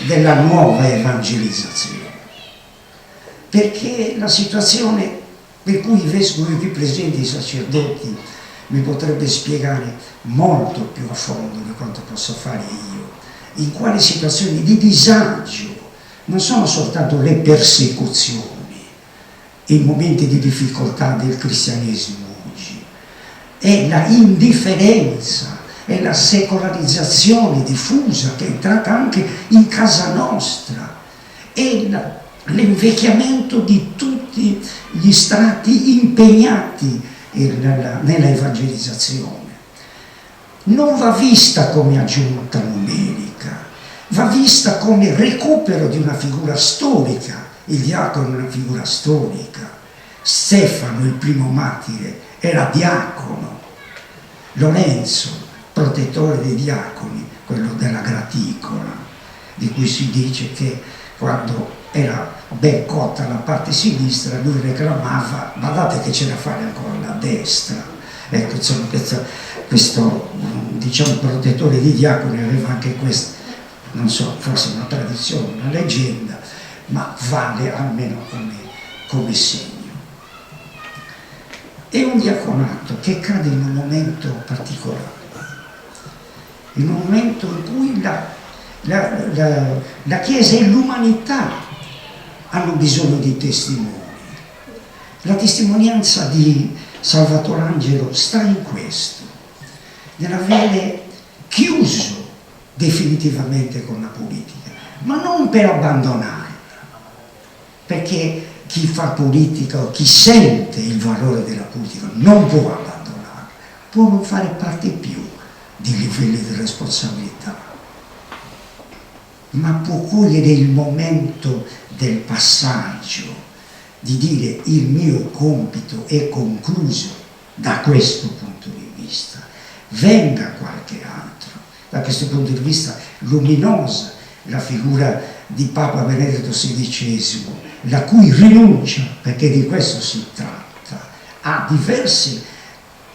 della nuova evangelizzazione, perché la situazione per cui i vescovi qui presenti, i sacerdoti, mi potrebbe spiegare molto più a fondo di quanto posso fare io, in quali situazioni di disagio non sono soltanto le persecuzioni, i momenti di difficoltà del cristianesimo oggi, è la indifferenza, è la secolarizzazione diffusa che è entrata anche in casa nostra, è l'invecchiamento di tutti gli strati impegnati nella evangelizzazione. Non va vista come aggiunta numerica, va vista come recupero di una figura storica. Il diacono è una figura storica. Stefano, il primo martire, era diacono. Lorenzo, protettore dei diaconi, quello della graticola, di cui si dice che quando era ben cotta la parte sinistra lui reclamava: guardate che c'è da fare ancora la destra. Ecco, insomma, questo diciamo protettore di diaconi aveva anche non so, forse una tradizione, una leggenda, ma vale almeno come segno. È un diaconato che cade in un momento particolare, in un momento in cui la Chiesa e l'umanità hanno bisogno di testimoni. La testimonianza di Salvatore Angelo sta in questo, nell'avere chiuso definitivamente con la politica, ma non per abbandonarla, perché chi fa politica o chi sente il valore della politica non può abbandonarla, può non fare parte più di livelli di responsabilità, ma può cogliere il momento del passaggio, di dire il mio compito è concluso da questo punto di vista, venga qualche altro. Da questo punto di vista luminosa la figura di Papa Benedetto XVI, la cui rinuncia, perché di questo si tratta, a diversi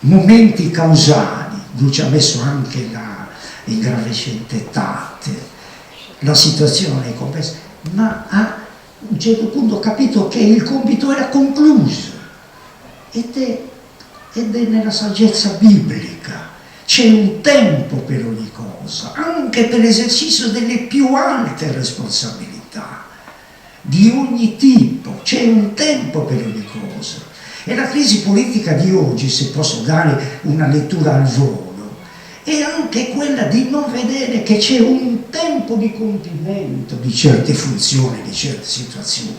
momenti causali. Lui ci ha messo anche in gravescentetate, la situazione è complessa, ma a un certo punto capito che il compito era concluso, ed è nella saggezza biblica. C'è un tempo per ogni cosa, anche per l'esercizio delle più alte responsabilità, di ogni tipo, c'è un tempo per ogni cosa. E la crisi politica di oggi, se posso dare una lettura al volo, è anche quella di non vedere che c'è un tempo di compimento di certe funzioni, di certe situazioni,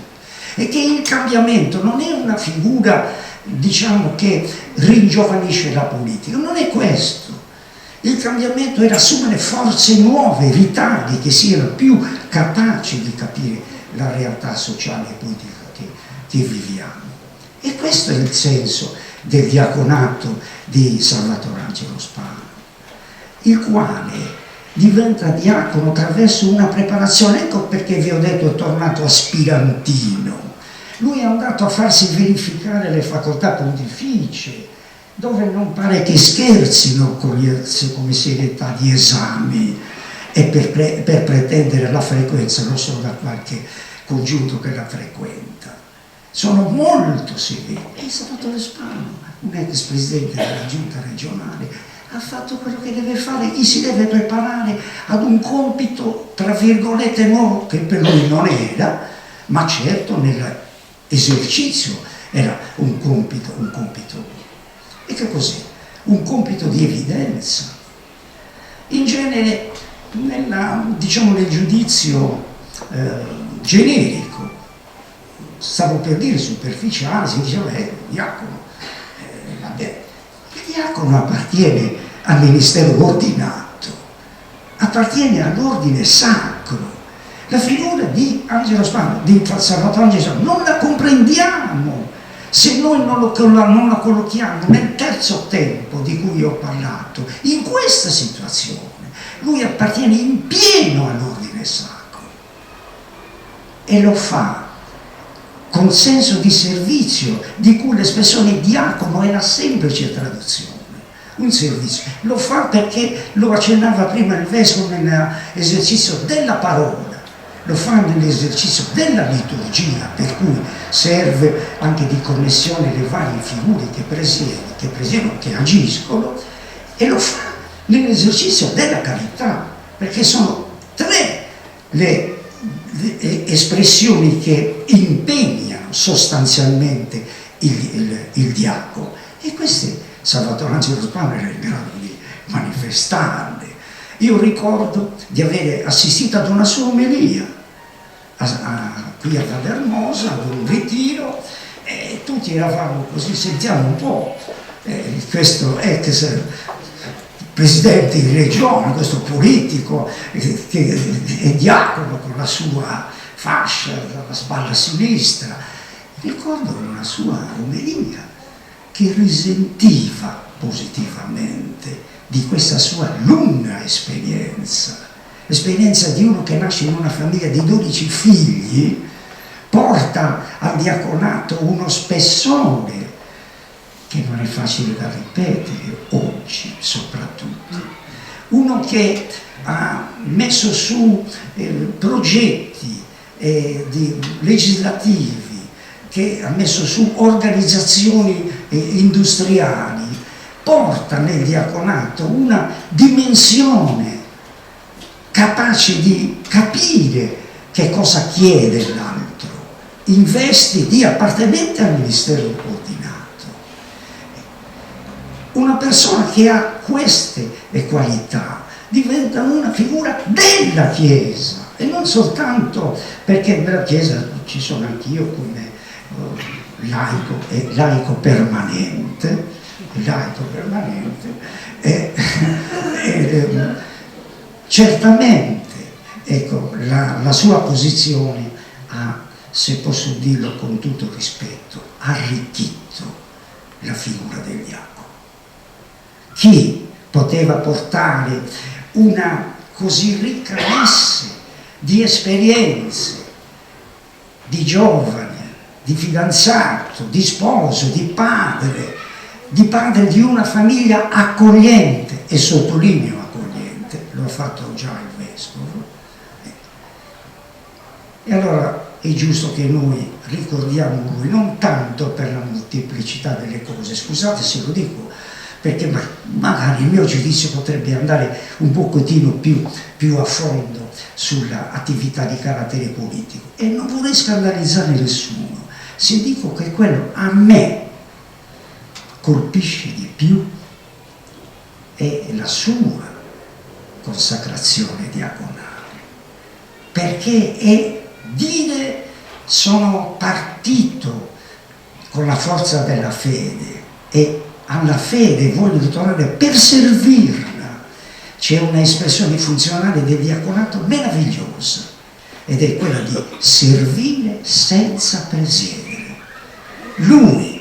e che il cambiamento non è una figura, diciamo, che ringiovanisce la politica, non è questo. Il cambiamento è assumere forze nuove, vitali, che siano più capaci di capire la realtà sociale e politica che viviamo. E questo è il senso del diaconato di Salvatore Angelo Spano, il quale diventa diacono attraverso una preparazione. Ecco perché vi ho detto è tornato aspirantino. Lui è andato a farsi verificare le facoltà pontificie, dove non pare che scherzino come serietà di esami e per pretendere la frequenza, non solo da qualche congiunto che la frequenta. Sono molto severi. E Salvatore Spano, un ex presidente della giunta regionale, ha fatto quello che deve fare, gli si deve preparare ad un compito, tra virgolette, nuovo, che per lui non era, ma certo nell'esercizio era un compito. E che cos'è? Un compito di evidenza. In genere, nel giudizio generico, stavo per dire superficiale, si diceva diacono. Vabbè, il diacono appartiene al ministero ordinato, appartiene all'ordine sacro. La figura di Angelo Spano, di Salvatore Angelo Spano, non la comprendiamo se noi non la collochiamo nel terzo tempo di cui ho parlato, in questa situazione. Lui appartiene in pieno all'ordine sacro e lo fa con senso di servizio, di cui l'espressione diacono è la semplice traduzione, un servizio. Lo fa perché lo accennava prima il vescovo nell'esercizio della parola, lo fa nell'esercizio della liturgia, per cui serve anche di connessione le varie figure che presiedono, che agiscono, e lo fa nell'esercizio della carità, perché sono tre le espressioni che impegnano sostanzialmente il diacono, e queste Salvatore Angelo Spano era in grado di manifestarle. Io ricordo di aver assistito ad una sua omelia qui a Valle Hermosa, ad un ritiro, e tutti eravamo così, sentiamo un po' questo ex presidente di regione, questo politico che è diacono con la sua fascia dalla spalla sinistra. Ricordo una sua omelia che risentiva positivamente di questa sua lunga esperienza, l'esperienza di uno che nasce in una famiglia di 12 figli, porta al diaconato uno spessore che non è facile da ripetere oggi soprattutto, uno che ha messo su progetti legislativi, che ha messo su organizzazioni industriali, porta nel diaconato una dimensione capace di capire che cosa chiede l'altro, investi di appartenente al ministero ordinato. Una persona che ha queste qualità diventa una figura della Chiesa, e non soltanto perché nella Chiesa ci sono anch'io come laico permanente, certamente ecco, la sua posizione ha, se posso dirlo con tutto rispetto, arricchito la figura del diacono. Chi poteva portare una così ricca messe di esperienze, di giovane, di fidanzato, di sposo, di padre di una famiglia accogliente, e sottolineo accogliente, lo ha fatto già il Vescovo. E allora è giusto che noi ricordiamo lui, non tanto per la molteplicità delle cose, scusate se lo dico, perché magari il mio giudizio potrebbe andare un pochettino più a fondo sull'attività di carattere politico, e non vorrei scandalizzare nessuno se dico che quello a me colpisce di più è la sua consacrazione diaconale, perché è dire sono partito con la forza della fede e alla fede voglio tornare per servirla. C'è una espressione funzionale del diaconato meravigliosa, ed è quella di servire senza presiedere. Lui,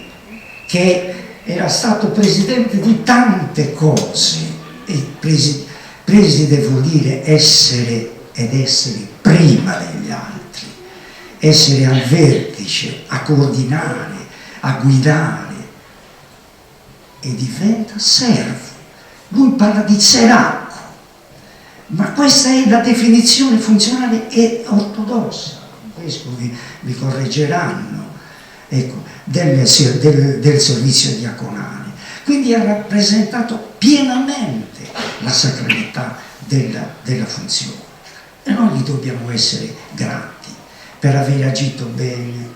che era stato presidente di tante cose, e preside vuol dire essere prima degli altri, essere al vertice, a coordinare, a guidare, e diventa servo. Lui parla di seracco, ma questa è la definizione funzionale e ortodossa. I vescovi vi correggeranno, ecco, del servizio diaconale. Quindi ha rappresentato pienamente la sacralità della funzione, e noi gli dobbiamo essere grati per aver agito bene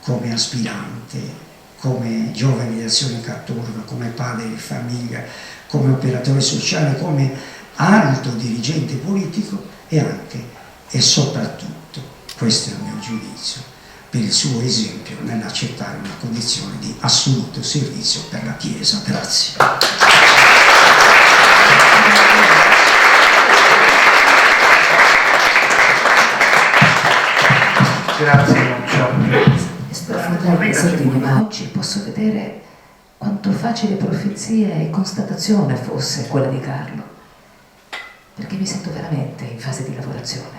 come aspirante, come giovane di Azione Cattolica, come padre di famiglia, come operatore sociale, come alto dirigente politico, e anche e soprattutto, questo è il mio giudizio, per il suo esempio nell'accettare una condizione di assoluto servizio per la Chiesa. Grazie.
Grazie, Lucio.
Ma oggi posso vedere quanto facile profezia e constatazione fosse quella di Carlo, perché mi sento veramente in fase di lavorazione,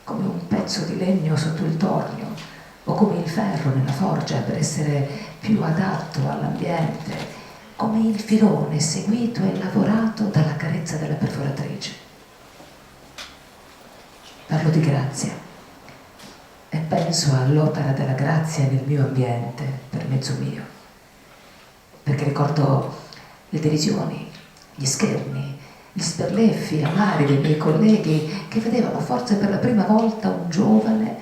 come un pezzo di legno sotto il tornio, o come il ferro nella forgia per essere più adatto all'ambiente, come il filone seguito e lavorato dalla carezza della perforatrice. Parlo di grazia e penso all'opera della grazia nel mio ambiente per mezzo mio, perché ricordo le derisioni, gli scherni, gli sperleffi amari dei miei colleghi che vedevano forse per la prima volta un giovane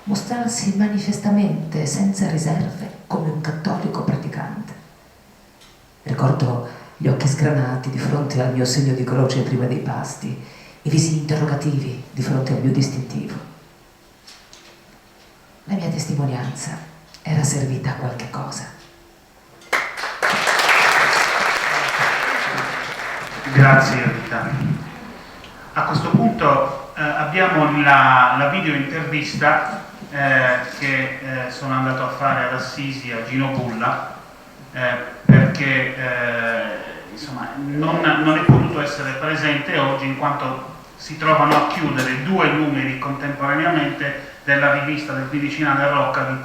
mostrarsi manifestamente senza riserve come un cattolico praticante. Ricordo gli occhi sgranati di fronte al mio segno di croce prima dei pasti, i visi interrogativi di fronte al mio distintivo. La mia testimonianza era servita a qualche cosa.
Grazie Rita. A questo punto abbiamo la video intervista che sono andato a fare ad Assisi a Gino Bulla, perché insomma, non è potuto essere presente oggi in quanto si trovano a chiudere 2 numeri contemporaneamente della rivista del Quindicinale Rocca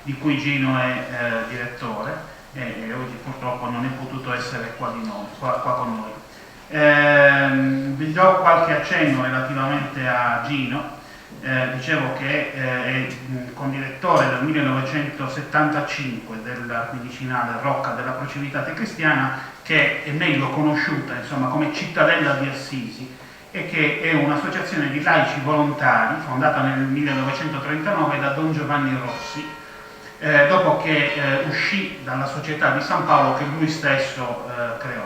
di cui Gino è direttore, e oggi purtroppo non è potuto essere qua con noi. Vi do qualche accenno relativamente a Gino. Dicevo che è condirettore dal 1975 del quindicinale Rocca della Procivitate Cristiana, che è meglio conosciuta insomma come Cittadella di Assisi, e che è un'associazione di laici volontari fondata nel 1939 da Don Giovanni Rossi, dopo che uscì dalla Società di San Paolo che lui stesso creò.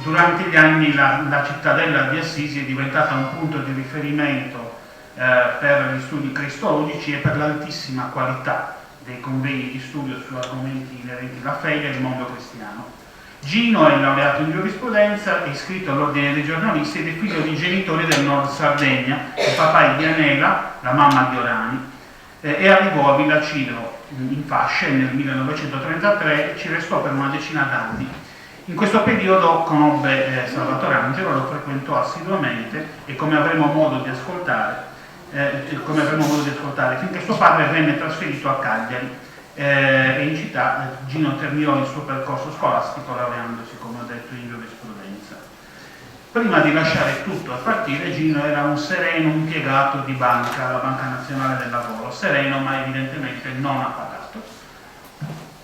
Durante gli anni la cittadella di Assisi è diventata un punto di riferimento per gli studi cristologici e per l'altissima qualità dei convegni di studio su argomenti inerenti alla fede e il mondo cristiano. Gino è laureato in giurisprudenza, è iscritto all'Ordine dei giornalisti ed è figlio di genitori del Nord Sardegna, il papà è di Anela, la mamma di Orani, e arrivò a Villaciro in Fasce nel 1933 e ci restò per una decina d'anni. In questo periodo conobbe Salvatore Angelo, lo frequentò assiduamente e come avremo modo di ascoltare, finché suo padre venne trasferito a Cagliari e in città Gino terminò il suo percorso scolastico laureandosi, come ho detto, in giurisprudenza. Prima di lasciare tutto e partire, Gino era un sereno impiegato di banca, la Banca Nazionale del Lavoro, sereno ma evidentemente non appagato.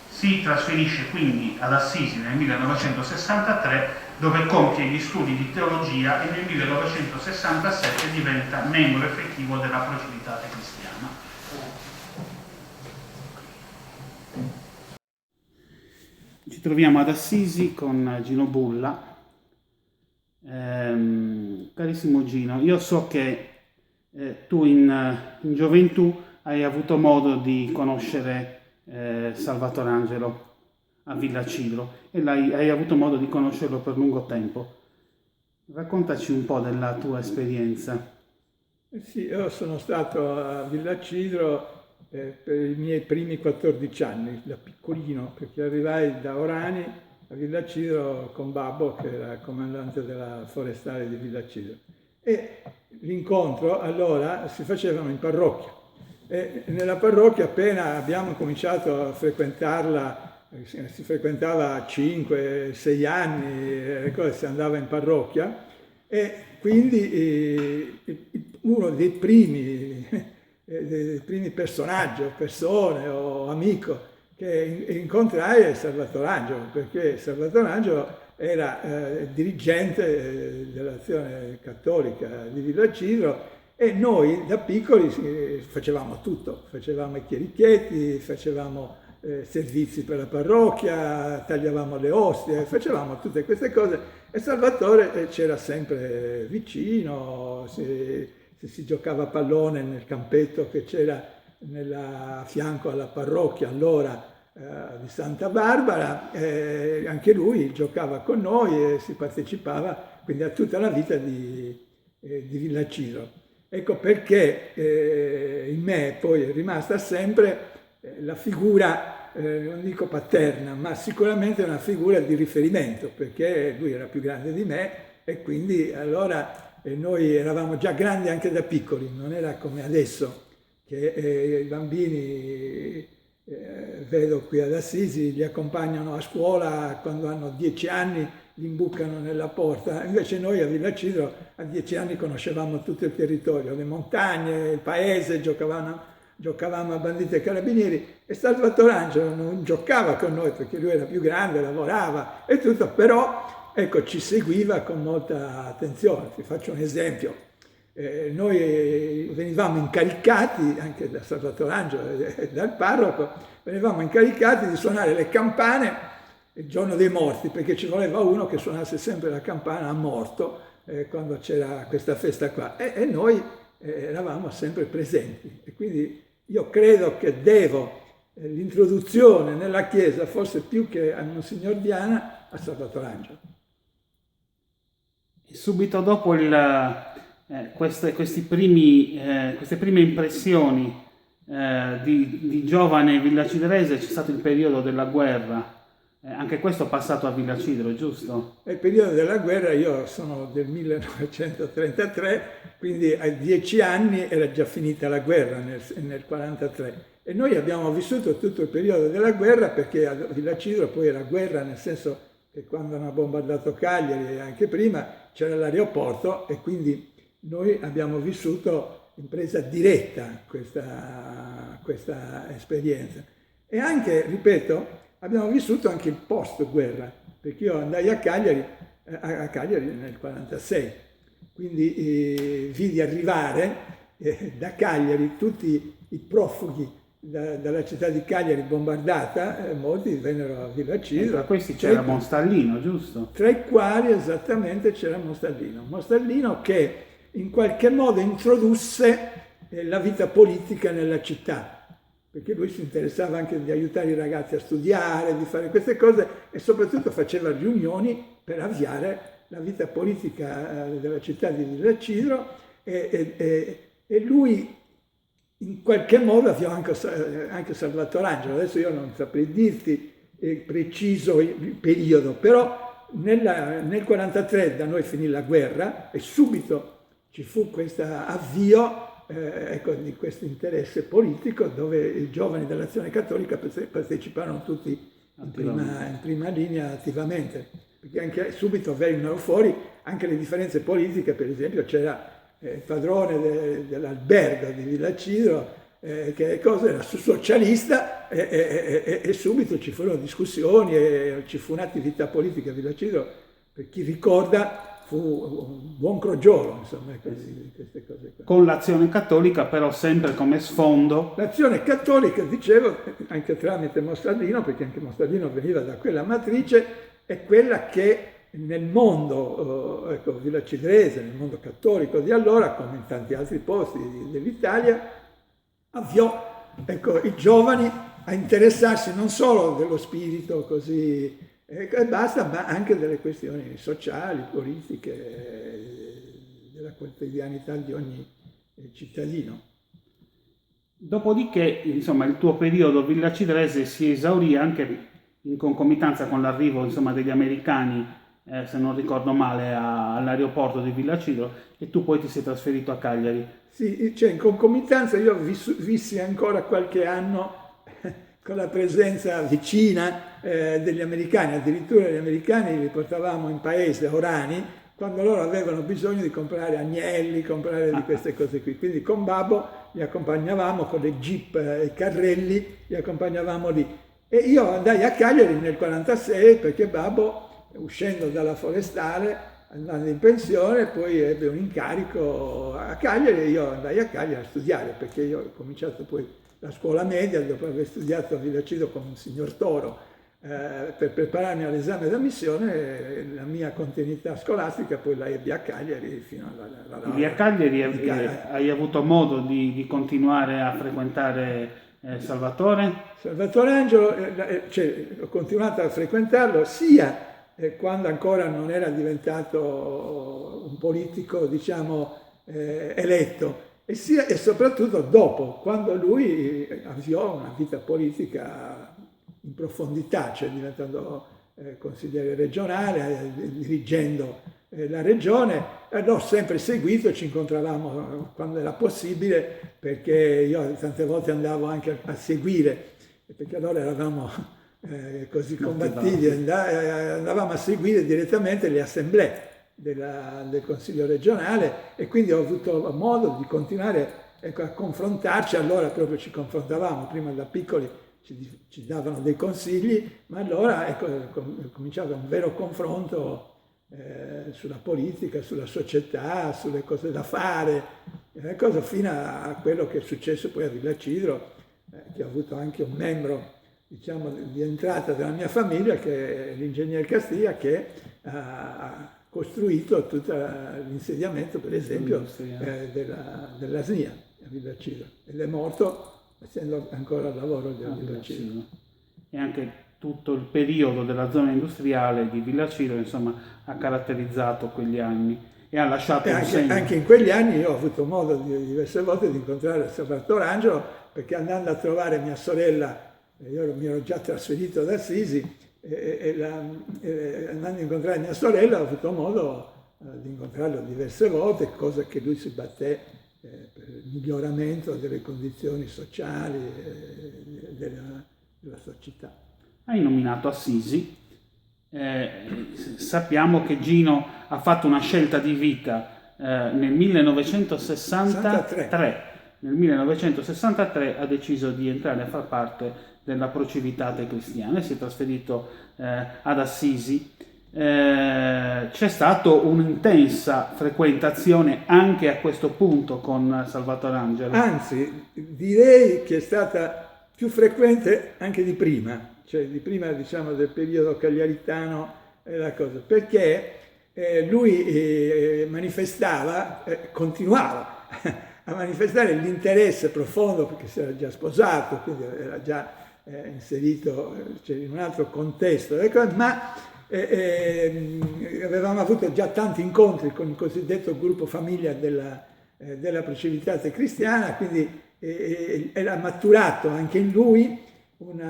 Si trasferisce quindi ad Assisi nel 1963, dove compie gli studi di teologia e nel 1967 diventa membro effettivo della Procivitate Cristiana. Ci troviamo ad Assisi con Gino Bulla. Carissimo Gino, io so che tu in gioventù hai avuto modo di conoscere Salvatore Angelo a Villaciro e hai avuto modo di conoscerlo per lungo tempo. Raccontaci un po' della tua esperienza.
Sì, io sono stato a Villaciro per i miei primi 14 anni, da piccolino, perché arrivai da Orani a Villaciro con babbo, che era comandante della forestale di Villaciro. E l'incontro allora si facevano in parrocchia. E nella parrocchia, appena abbiamo cominciato a frequentarla, si frequentava a 5-6 anni, si andava in parrocchia, e quindi uno dei primi personaggi, o persone o amico che incontrai è Salvatore Angelo, perché Salvatore Angelo era dirigente dell'Azione Cattolica di Villaciro. E noi da piccoli facevamo tutto, facevamo i chierichetti, facevamo servizi per la parrocchia, tagliavamo le ostie, facevamo tutte queste cose e Salvatore c'era sempre vicino, se si giocava a pallone nel campetto che c'era a fianco alla parrocchia allora di Santa Barbara, anche lui giocava con noi e si partecipava quindi a tutta la vita di Villaciro. Ecco perché in me poi è rimasta sempre la figura, non dico paterna, ma sicuramente una figura di riferimento, perché lui era più grande di me e quindi allora noi eravamo già grandi anche da piccoli, non era come adesso che i bambini, vedo qui ad Assisi, li accompagnano a scuola quando hanno 10 anni, li imbucano nella porta. Invece noi a Villaciro a 10 anni conoscevamo tutto il territorio, le montagne, il paese, giocavamo a banditi e carabinieri e Salvatore Angelo non giocava con noi perché lui era più grande, lavorava e tutto, però ecco, ci seguiva con molta attenzione. Ti faccio un esempio. Noi venivamo incaricati, anche da Salvatore Angelo e dal parroco, venivamo incaricati di suonare le campane il giorno dei morti, perché ci voleva uno che suonasse sempre la campana a morto quando c'era questa festa qua e noi eravamo sempre presenti e quindi io credo che devo l'introduzione nella Chiesa, forse più che a Monsignor Diana, a Salvatore Angelo.
E subito dopo queste prime impressioni di giovane villacidrese c'è stato il periodo della guerra. Anche questo passato a Villaciro, giusto?
Nel periodo della guerra, io sono del 1933, quindi a 10 anni era già finita la guerra nel 1943 e noi abbiamo vissuto tutto il periodo della guerra perché a Villaciro poi era guerra nel senso che quando hanno bombardato Cagliari e anche prima c'era l'aeroporto e quindi noi abbiamo vissuto in presa diretta questa esperienza. E anche, ripeto, abbiamo vissuto anche il post-guerra, perché io andai a Cagliari nel 1946, quindi vidi arrivare da Cagliari tutti i profughi dalla città di Cagliari bombardata, molti vennero a Villa Cislo.
Tra questi c'era Mostallino, giusto?
Tra i quali esattamente c'era Mostallino che in qualche modo introdusse la vita politica nella città, perché lui si interessava anche di aiutare i ragazzi a studiare, di fare queste cose e soprattutto faceva riunioni per avviare la vita politica della città di Villa Cislo e lui in qualche modo avviò anche Salvatore Angelo. Adesso io non saprei dirti preciso il periodo, però nel 1943 da noi finì la guerra e subito ci fu questo avvio di questo interesse politico dove i giovani dell'Azione Cattolica parteciparono tutti in prima linea attivamente, perché anche subito vennero fuori anche le differenze politiche. Per esempio c'era il padrone dell'albergo di Villa Cislo che era socialista e subito ci furono discussioni e ci fu un'attività politica a Villa Cislo, per chi ricorda fu un buon crogiolo, insomma, queste cose qua.
Con l'Azione Cattolica però sempre come sfondo.
L'Azione Cattolica, dicevo, anche tramite Mostallino, perché anche Mostallino veniva da quella matrice, è quella che nel mondo villacidrese, nel mondo cattolico di allora, come in tanti altri posti dell'Italia, avviò i giovani a interessarsi non solo dello spirito così e basta, ma anche delle questioni sociali, politiche, della quotidianità di ogni cittadino.
Dopodiché, insomma, il tuo periodo villacidrese si esaurì anche in concomitanza con l'arrivo, insomma, degli americani, se non ricordo male, all'aeroporto di Villa Cislo, e tu poi ti sei trasferito a Cagliari.
Sì, cioè in concomitanza io vissi ancora qualche anno con la presenza vicina degli americani, addirittura gli americani li portavamo in paese a Orani quando loro avevano bisogno di comprare agnelli, comprare di queste cose qui. Quindi con Babbo li accompagnavamo con le jeep e i carrelli, li accompagnavamo lì. E io andai a Cagliari nel 1946 perché Babbo, uscendo dalla forestale, andando in pensione, poi ebbe un incarico a Cagliari e io andai a Cagliari a studiare, perché io ho cominciato poi la scuola media dopo aver studiato a Villa Cislo con il signor Toro per prepararmi all'esame d'ammissione. La mia continuità scolastica poi la ebbi a Cagliari fino alla
Quindi a Cagliari hai avuto modo di continuare a frequentare Salvatore?
Salvatore Angelo, ho continuato a frequentarlo sia quando ancora non era diventato un politico, diciamo, eletto, e soprattutto dopo, quando lui avviò una vita politica in profondità, cioè diventando consigliere regionale, dirigendo la regione. L'ho sempre seguito, ci incontravamo quando era possibile, perché io tante volte andavo anche a seguire, perché allora eravamo così combattivi, andavamo a seguire direttamente le assemblee del Consiglio regionale e quindi ho avuto modo di continuare a confrontarci. Allora proprio ci confrontavamo, prima da piccoli ci davano dei consigli, ma allora è cominciato un vero confronto sulla politica, sulla società, sulle cose da fare, fino a quello che è successo poi a Villa Cislo, che ho avuto anche un membro, diciamo, di entrata della mia famiglia, che è l'ingegner Castiglia, che ha costruito tutto l'insediamento, per esempio, della SNIA a Villa Cislo, ed è morto essendo ancora al lavoro di Villa Cislo.
E anche tutto il periodo della zona industriale di Villa Cislo, insomma, ha caratterizzato quegli anni e ha lasciato un segno.
Anche in quegli anni io ho avuto modo diverse volte di incontrare Salvatore Angelo, perché andando a trovare mia sorella, io mi ero già trasferito ad Assisi, andando a incontrare mia sorella ho avuto modo di incontrarlo diverse volte, cosa che lui si batté per il miglioramento delle condizioni sociali della società.
Hai nominato Assisi, sappiamo che Gino ha fatto una scelta di vita nel 1963. Nel 1963 ha deciso di entrare a far parte della Pro Civitate Cristiana e si è trasferito ad Assisi. C'è stata un'intensa frequentazione anche a questo punto con Salvatore Angelo.
Anzi, direi che è stata più frequente anche di prima, cioè di prima, diciamo, del periodo cagliaritano e la cosa, perché lui manifestava, continuava a manifestare l'interesse profondo, perché si era già sposato, quindi era già inserito in un altro contesto, ma avevamo avuto già tanti incontri con il cosiddetto gruppo famiglia della Pro Civitate Cristiana, quindi era maturato anche in lui un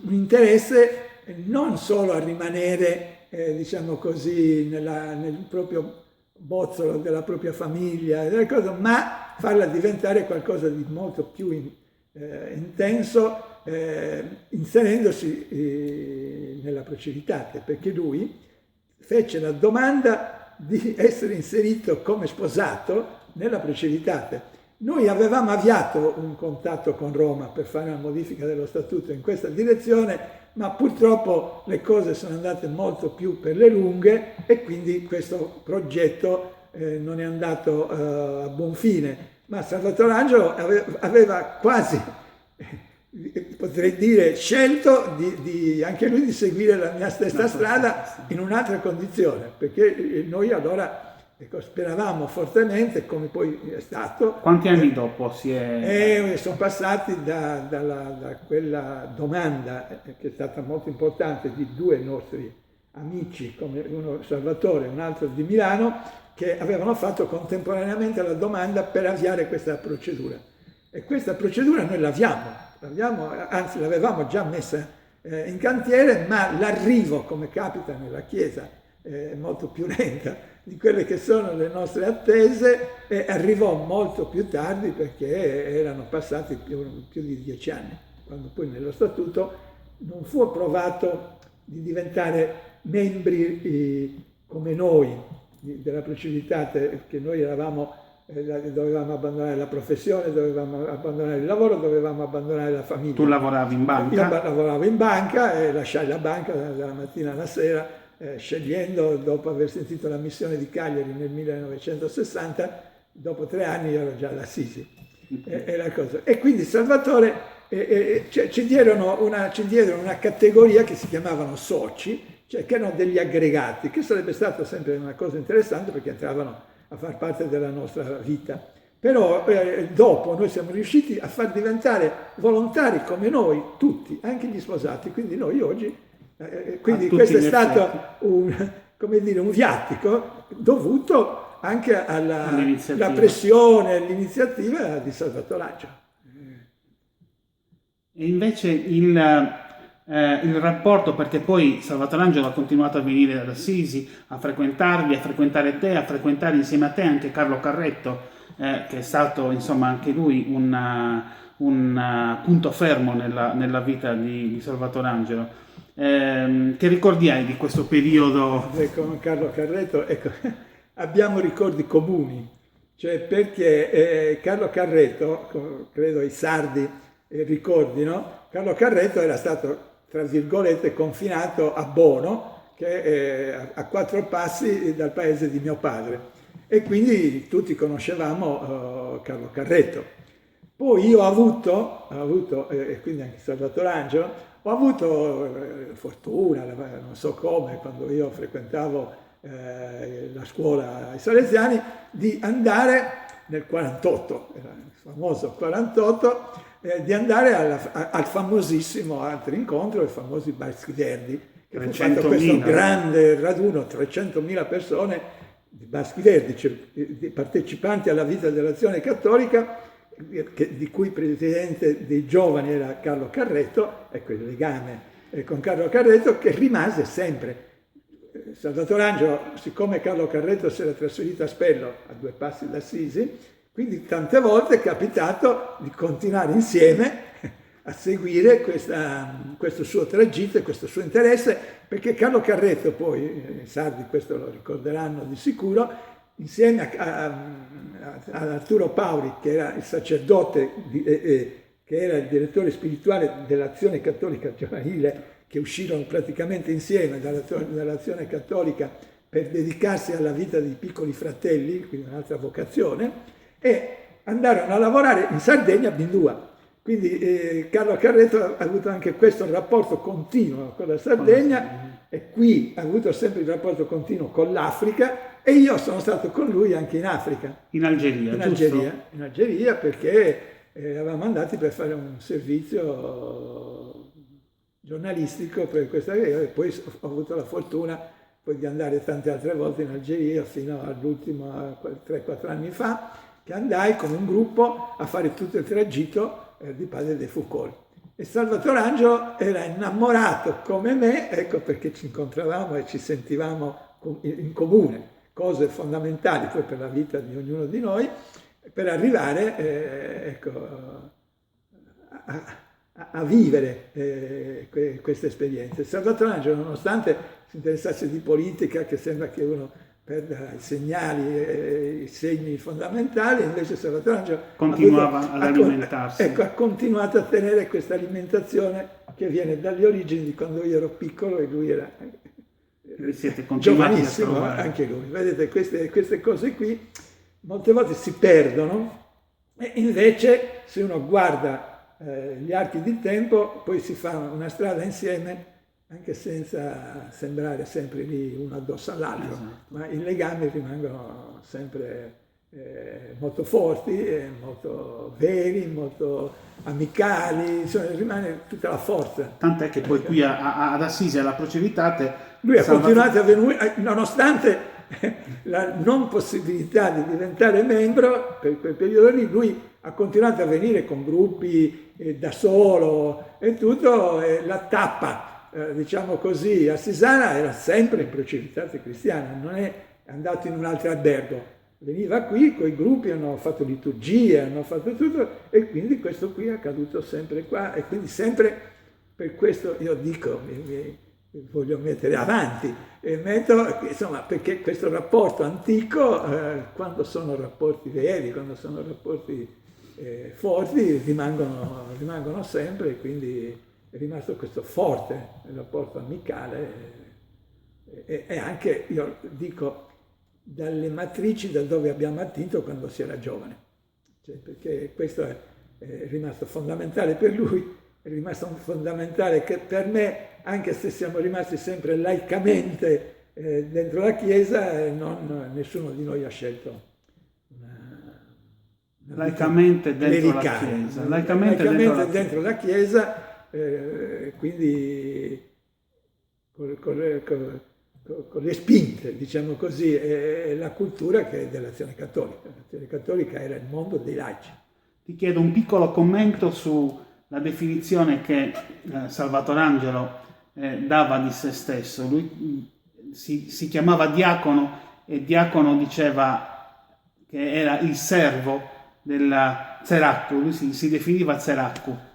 interesse non solo a rimanere diciamo così nel proprio bozzolo della propria famiglia, ma farla diventare qualcosa di molto più intenso, inserendosi nella Pro Civitate, perché lui fece la domanda di essere inserito come sposato nella Pro Civitate. Noi avevamo avviato un contatto con Roma per fare una modifica dello statuto in questa direzione, ma purtroppo le cose sono andate molto più per le lunghe e quindi questo progetto non è andato a buon fine. Ma Salvatore Angelo aveva quasi, potrei dire, scelto anche lui di seguire la mia stessa strada in un'altra condizione, perché noi allora speravamo fortemente, come poi è stato.
Quanti anni dopo si è...
sono passati da quella domanda, che è stata molto importante, di due nostri amici, come uno Salvatore e un altro di Milano, che avevano fatto contemporaneamente la domanda per avviare questa procedura. E questa procedura noi anzi l'avevamo già messa in cantiere, ma l'arrivo, come capita nella Chiesa, è molto più lenta di quelle che sono le nostre attese, e arrivò molto più tardi, perché erano passati più di 10 anni, quando poi nello statuto non fu approvato di diventare membri come noi della Pro Civitate, che noi dovevamo abbandonare la professione, dovevamo abbandonare il lavoro, dovevamo abbandonare la famiglia.
Tu lavoravi in banca?
Io lavoravo in banca e lasciai la banca dalla mattina alla sera, scegliendo, dopo aver sentito la missione di Cagliari nel 1960, dopo 3 anni io ero già all'Assisi. E quindi Salvatore ci diedero una categoria che si chiamavano soci, cioè che erano degli aggregati, che sarebbe stata sempre una cosa interessante, perché entravano a far parte della nostra vita. Però dopo noi siamo riusciti a far diventare volontari come noi tutti, anche gli sposati, quindi noi oggi... Quindi questo è stato un viatico dovuto anche alla pressione, all'iniziativa di Salvatore Angelo.
E invece il rapporto, perché poi Salvatore Angelo ha continuato a venire ad Assisi, a frequentarvi, a frequentare te, a frequentare insieme a te anche Carlo Carretto, che è stato insomma anche lui un punto fermo nella vita di Salvatore Angelo. Che ricordi hai di questo periodo?
Con Carlo Carretto, abbiamo ricordi comuni, cioè perché Carlo Carretto, credo i sardi ricordino, Carlo Carretto era stato, tra virgolette, confinato a Bono, che è a 4 passi dal paese di mio padre, e quindi tutti conoscevamo Carlo Carretto. Poi io ho avuto, e quindi anche Salvatore Angelo, ho avuto fortuna, non so come, quando io frequentavo la scuola ai Salesiani, di andare nel 48, era il famoso 48, di andare al famosissimo altro incontro, i famosi Baschi Verdi, che fu fatto questo grande raduno, 300.000 persone di Baschi Verdi, cioè di partecipanti alla vita dell'Azione Cattolica, di cui presidente dei giovani era Carlo Carretto, ecco il legame con Carlo Carretto, che rimase sempre. Salvatore Angelo, siccome Carlo Carretto si era trasferito a Spello, a 2 passi da Assisi, quindi tante volte è capitato di continuare insieme a seguire questo suo tragitto e questo suo interesse, perché Carlo Carretto poi, i sardi questo lo ricorderanno di sicuro, insieme ad Arturo Pauri, che era il sacerdote, che era il direttore spirituale dell'Azione Cattolica Giovanile, che uscirono praticamente insieme dall'Azione Cattolica per dedicarsi alla vita dei piccoli fratelli, quindi un'altra vocazione, e andarono a lavorare in Sardegna a Bindua. Quindi Carlo Carretto ha avuto anche questo rapporto continuo con la Sardegna e qui ha avuto sempre il rapporto continuo con l'Africa e io sono stato con lui anche in Africa.
In Algeria,
in Algeria perché eravamo andati per fare un servizio giornalistico per questa e poi ho avuto la fortuna poi di andare tante altre volte in Algeria fino all'ultimo 3-4 anni fa, che andai con un gruppo a fare tutto il tragitto di Padre De Foucauld. E Salvatore Angelo era innamorato come me, ecco perché ci incontravamo e ci sentivamo in comune, cose fondamentali poi per la vita di ognuno di noi, per arrivare a vivere queste esperienze. Salvatore Angelo, nonostante si interessasse di politica, che sembra che uno perda i segnali, i segni fondamentali, invece Salvatore Angelo
continuava ad alimentarsi.
Ha continuato a tenere questa alimentazione che viene dalle origini di quando io ero piccolo e lui era giovanissimo, anche lui. Vedete, queste cose qui molte volte si perdono e invece se uno guarda gli archi di tempo poi si fa una strada insieme anche senza sembrare sempre lì uno addosso all'altro, ma i legami rimangono sempre molto forti, molto veri, molto amicali, insomma rimane tutta la forza.
Tant'è che poi qui ad Assisi, alla Croce Vitate,
lui ha continuato a venire, nonostante la non possibilità di diventare membro per quel periodo lì, lui ha continuato a venire con gruppi da solo e tutto, e la tappa diciamo così, assisana era sempre in Croce Vitate Cristiana, non è andato in un altro albergo, veniva qui, coi gruppi hanno fatto liturgie, hanno fatto tutto e quindi questo qui è accaduto sempre qua e quindi sempre per questo io dico, mi voglio mettere avanti e metto, insomma, perché questo rapporto antico, quando sono rapporti veri, quando sono rapporti forti, rimangono sempre e quindi è rimasto questo forte rapporto amicale e anche, io dico, dalle matrici da dove abbiamo attinto quando si era giovane, cioè, perché questo è rimasto fondamentale per lui, è rimasto fondamentale che per me, anche se siamo rimasti sempre laicamente dentro la Chiesa, nessuno di noi ha scelto
laicamente dentro la Chiesa,
laicamente dentro la Chiesa. Quindi con le spinte, diciamo così, è la cultura che è dell'Azione Cattolica. L'Azione Cattolica era il mondo dei laici.
Ti chiedo un piccolo commento sulla definizione che Salvatore Angelo dava di se stesso. Lui si chiamava diacono e diacono diceva che era il servo della Tzeraccu, lui si definiva Tzeraccu.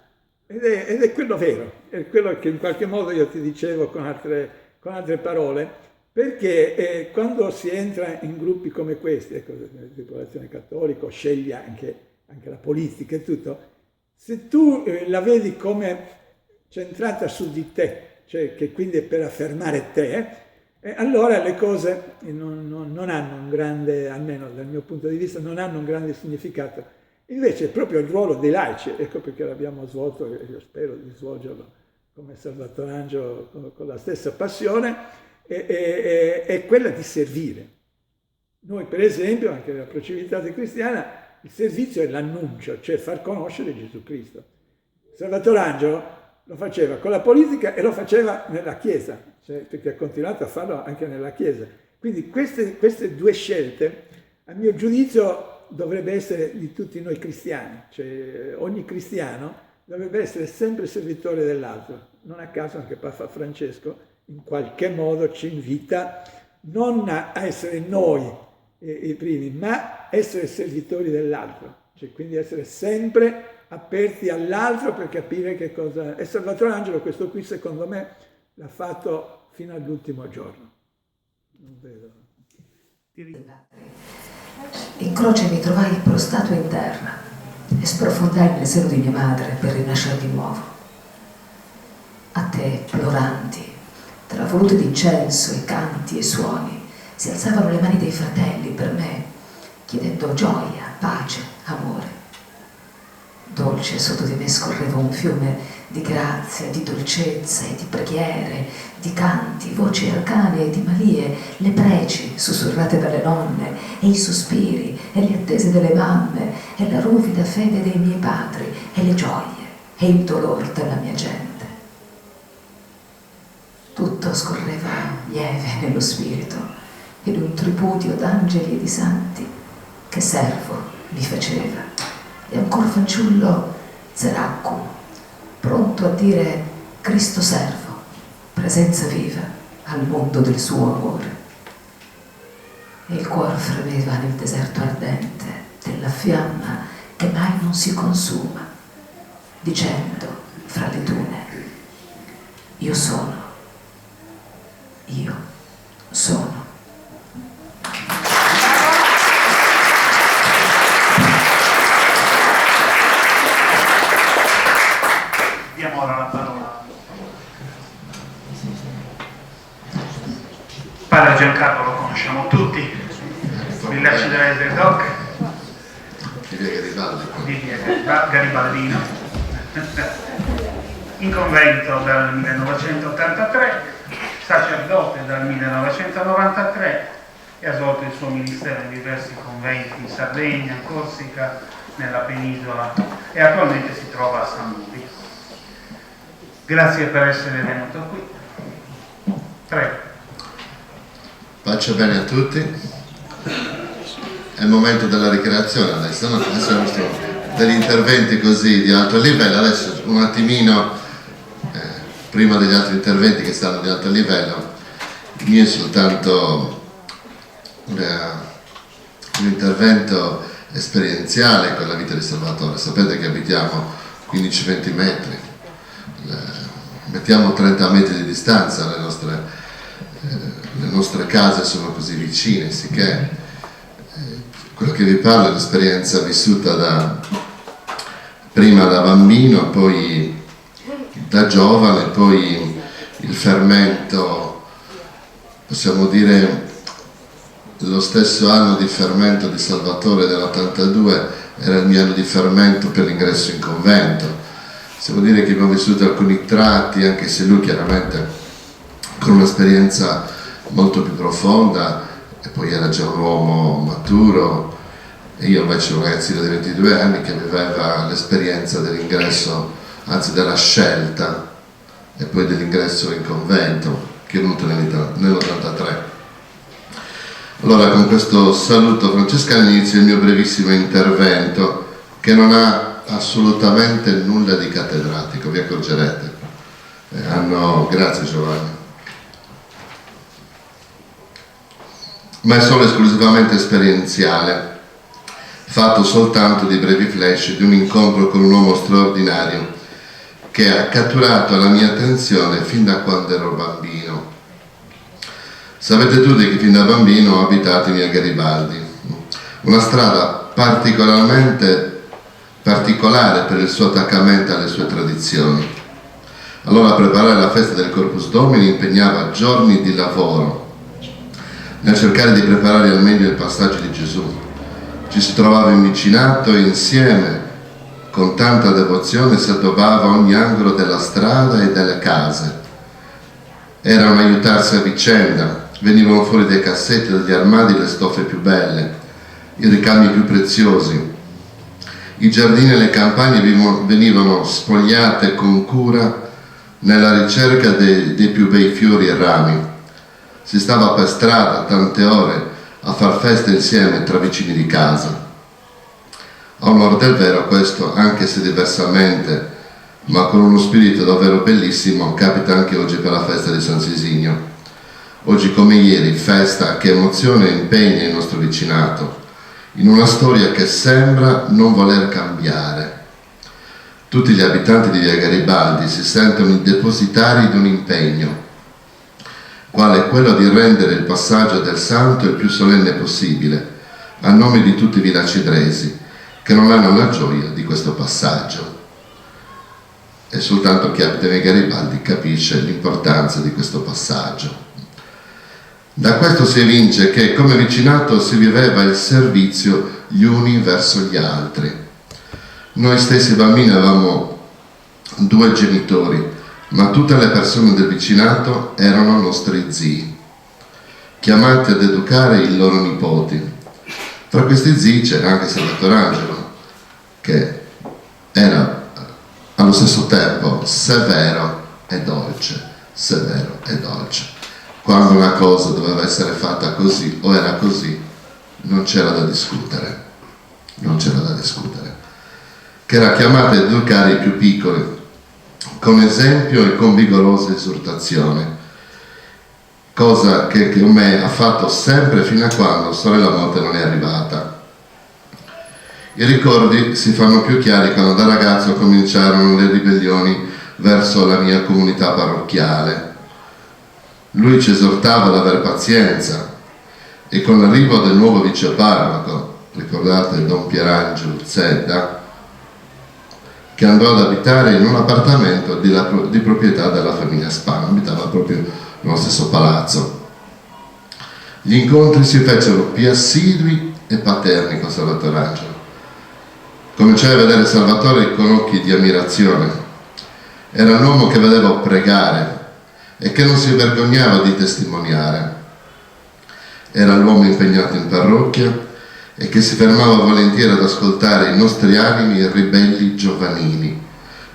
Ed è quello vero, è quello che in qualche modo io ti dicevo con altre parole, perché quando si entra in gruppi come questi, ecco, la popolazione cattolica, sceglie anche la politica e tutto, se tu la vedi come centrata su di te, cioè che quindi è per affermare te, allora le cose non hanno un grande, almeno dal mio punto di vista, non hanno un grande significato. Invece è proprio il ruolo dei laici, ecco perché l'abbiamo svolto, e io spero di svolgerlo come Salvatore Angelo con la stessa passione, è quella di servire. Noi per esempio, anche nella Croce Vitate Cristiana, il servizio è l'annuncio, cioè far conoscere Gesù Cristo. Salvatore Angelo lo faceva con la politica e lo faceva nella Chiesa, cioè, perché ha continuato a farlo anche nella Chiesa. Quindi queste due scelte, a mio giudizio, dovrebbe essere di tutti noi cristiani, cioè ogni cristiano dovrebbe essere sempre servitore dell'altro. Non a caso anche Papa Francesco in qualche modo ci invita non a essere noi i primi, ma essere servitori dell'altro, cioè quindi essere sempre aperti all'altro per capire che cosa... E Salvatore Angelo questo qui secondo me l'ha fatto fino all'ultimo giorno. Non vedo.
In croce mi trovai prostrato in terra e sprofondai nel seno di mia madre per rinascere di nuovo. A te, ploranti, tra volute d'incenso e canti e suoni, si alzavano le mani dei fratelli per me, chiedendo gioia, pace, amore. Dolce sotto di me scorreva un fiume di grazia, di dolcezza e di preghiere, di canti, voci arcane e di malie, le preci sussurrate dalle nonne, e i sospiri, e le attese delle mamme, e la ruvida fede dei miei padri, e le gioie, e il dolore della mia gente. Tutto scorreva lieve nello spirito, in un tripudio d'angeli e di santi, che servo mi faceva, e ancor fanciullo Zeracco, pronto a dire Cristo servo, presenza viva al mondo del suo amore. E il cuore fremeva nel deserto ardente della fiamma che mai non si consuma, dicendo fra le dune: io sono, io sono.
Diamo ora la parola. Padre Giancarlo lo conosciamo tutti, Villaci dell'Ese Doc,
di via Garibaldi.
di via Garibaldino, in convento dal 1983, sacerdote dal 1993 e ha svolto il suo ministero in diversi conventi in Sardegna, in Corsica, nella penisola e attualmente si trova a San Muri. Grazie per essere venuto qui. Prego.
Pace bene a tutti. È il momento della ricreazione adesso, no? Adesso abbiamo visto degli interventi così di alto livello, adesso un attimino, prima degli altri interventi che stanno di alto livello, il mio è soltanto un intervento esperienziale con la vita di Salvatore. Sapete che abitiamo 15-20 metri, mettiamo 30 metri di distanza, le nostre case sono così vicine, sicché quello che vi parlo è l'esperienza vissuta prima da bambino, poi da giovane, poi il fermento, possiamo dire lo stesso anno di fermento di Salvatore dell'82 era il mio anno di fermento per l'ingresso in convento. Possiamo dire che abbiamo vissuto alcuni tratti, anche se lui chiaramente con un'esperienza molto più profonda, e poi era già un uomo maturo, e io invece un ragazzino di 22 anni che aveva l'esperienza dell'ingresso, anzi della scelta e poi dell'ingresso in convento, che è venuto nell'83. Allora, con questo saluto francescano inizio il mio brevissimo intervento, che non ha assolutamente nulla di cattedratico, vi accorgerete. Grazie Giovanni. Ma è solo esclusivamente esperienziale, fatto soltanto di brevi flash di un incontro con un uomo straordinario che ha catturato la mia attenzione fin da quando ero bambino. Sapete tutti che fin da bambino ho abitato in via Garibaldi, una strada particolare per il suo attaccamento alle sue tradizioni. Allora preparare la festa del Corpus Domini impegnava giorni di lavoro nel cercare di preparare al meglio il passaggio di Gesù. Ci si trovava in vicinato e insieme, con tanta devozione, si addobbava ogni angolo della strada e delle case. Era un aiutarsi a vicenda, venivano fuori dai cassetti e dagli armadi le stoffe più belle, i ricami più preziosi. I giardini e le campagne venivano spogliate con cura nella ricerca dei più bei fiori e rami. Si stava per strada tante ore a far festa insieme tra vicini di casa. A onor del vero questo, anche se diversamente, ma con uno spirito davvero bellissimo, capita anche oggi per la festa di San Sisinio. Oggi come ieri, festa che emoziona e impegna il nostro vicinato, in una storia che sembra non voler cambiare. Tutti gli abitanti di via Garibaldi si sentono i depositari di un impegno. quale quello di rendere il passaggio del santo il più solenne possibile, a nome di tutti i villacidresi, che non hanno la gioia di questo passaggio. E soltanto chi abita nei Garibaldi capisce l'importanza di questo passaggio. Da questo si evince che come vicinato si viveva il servizio gli uni verso gli altri. Noi stessi bambini avevamo 2 genitori, ma tutte le persone del vicinato erano nostri zii, chiamati ad educare i loro nipoti. Tra questi zii c'era anche Salvatore Angelo, che era allo stesso tempo severo e dolce, severo e dolce. Quando una cosa doveva essere fatta così o era così, non c'era da discutere, che era chiamato ad educare i più piccoli, con esempio e con vigorosa esortazione, cosa che me ha fatto sempre fino a quando sorella morte non è arrivata. I ricordi si fanno più chiari quando da ragazzo cominciarono le ribellioni verso la mia comunità parrocchiale. Lui ci esortava ad avere pazienza e con l'arrivo del nuovo viceparroco, ricordate Don Pierangelo Zedda, che andò ad abitare in un appartamento di proprietà della famiglia Spano, abitava proprio nello stesso palazzo. Gli incontri si fecero più assidui e paterni con Salvatore Angelo. Cominciai a vedere Salvatore con occhi di ammirazione. Era un uomo che vedevo pregare e che non si vergognava di testimoniare. Era l'uomo impegnato in parrocchia e che si fermava volentieri ad ascoltare i nostri animi ribelli giovanili,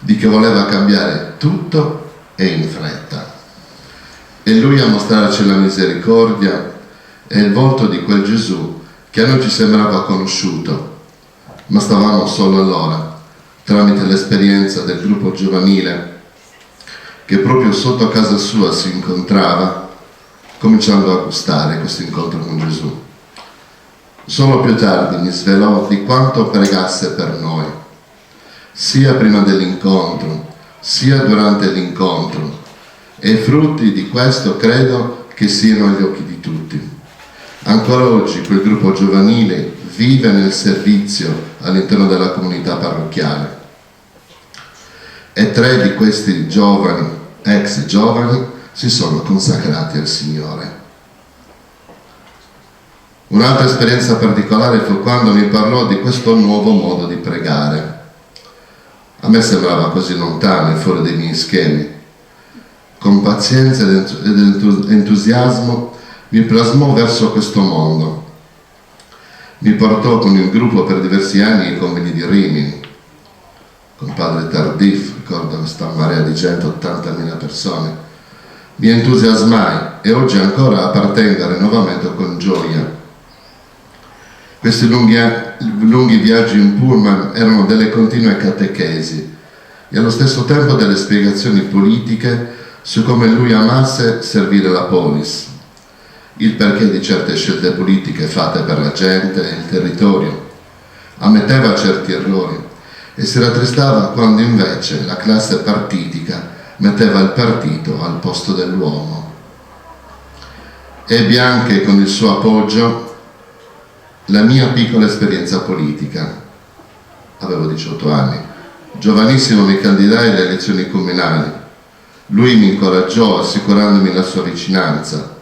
di che voleva cambiare tutto e in fretta. E lui a mostrarci la misericordia e il volto di quel Gesù che a noi ci sembrava conosciuto, ma stavamo solo allora, tramite l'esperienza del gruppo giovanile, che proprio sotto casa sua si incontrava, cominciando a gustare questo incontro con Gesù. Solo più tardi mi svelò di quanto pregasse per noi, sia prima dell'incontro, sia durante l'incontro, e i frutti di questo credo che siano agli occhi di tutti. Ancora oggi quel gruppo giovanile vive nel servizio all'interno della comunità parrocchiale. E 3 di questi giovani, ex giovani, si sono consacrati al Signore. Un'altra esperienza particolare fu quando mi parlò di questo nuovo modo di pregare. A me sembrava così lontano e fuori dai miei schemi. Con pazienza ed entusiasmo mi plasmò verso questo mondo. Mi portò con il gruppo per diversi anni ai convegni di Rimini, con padre Tardif, ricordo questa marea di gente, 80.000 persone. Mi entusiasmai e oggi ancora appartengo al rinnovamento con gioia. Questi lunghi viaggi in pullman erano delle continue catechesi e allo stesso tempo delle spiegazioni politiche su come lui amasse servire la polis, il perché di certe scelte politiche fatte per la gente e il territorio. Ammetteva certi errori e si rattristava quando invece la classe partitica metteva il partito al posto dell'uomo. Ebbi anche con il suo appoggio la mia piccola esperienza politica. Avevo 18 anni, giovanissimo mi candidai alle elezioni comunali. Lui mi incoraggiò assicurandomi la sua vicinanza.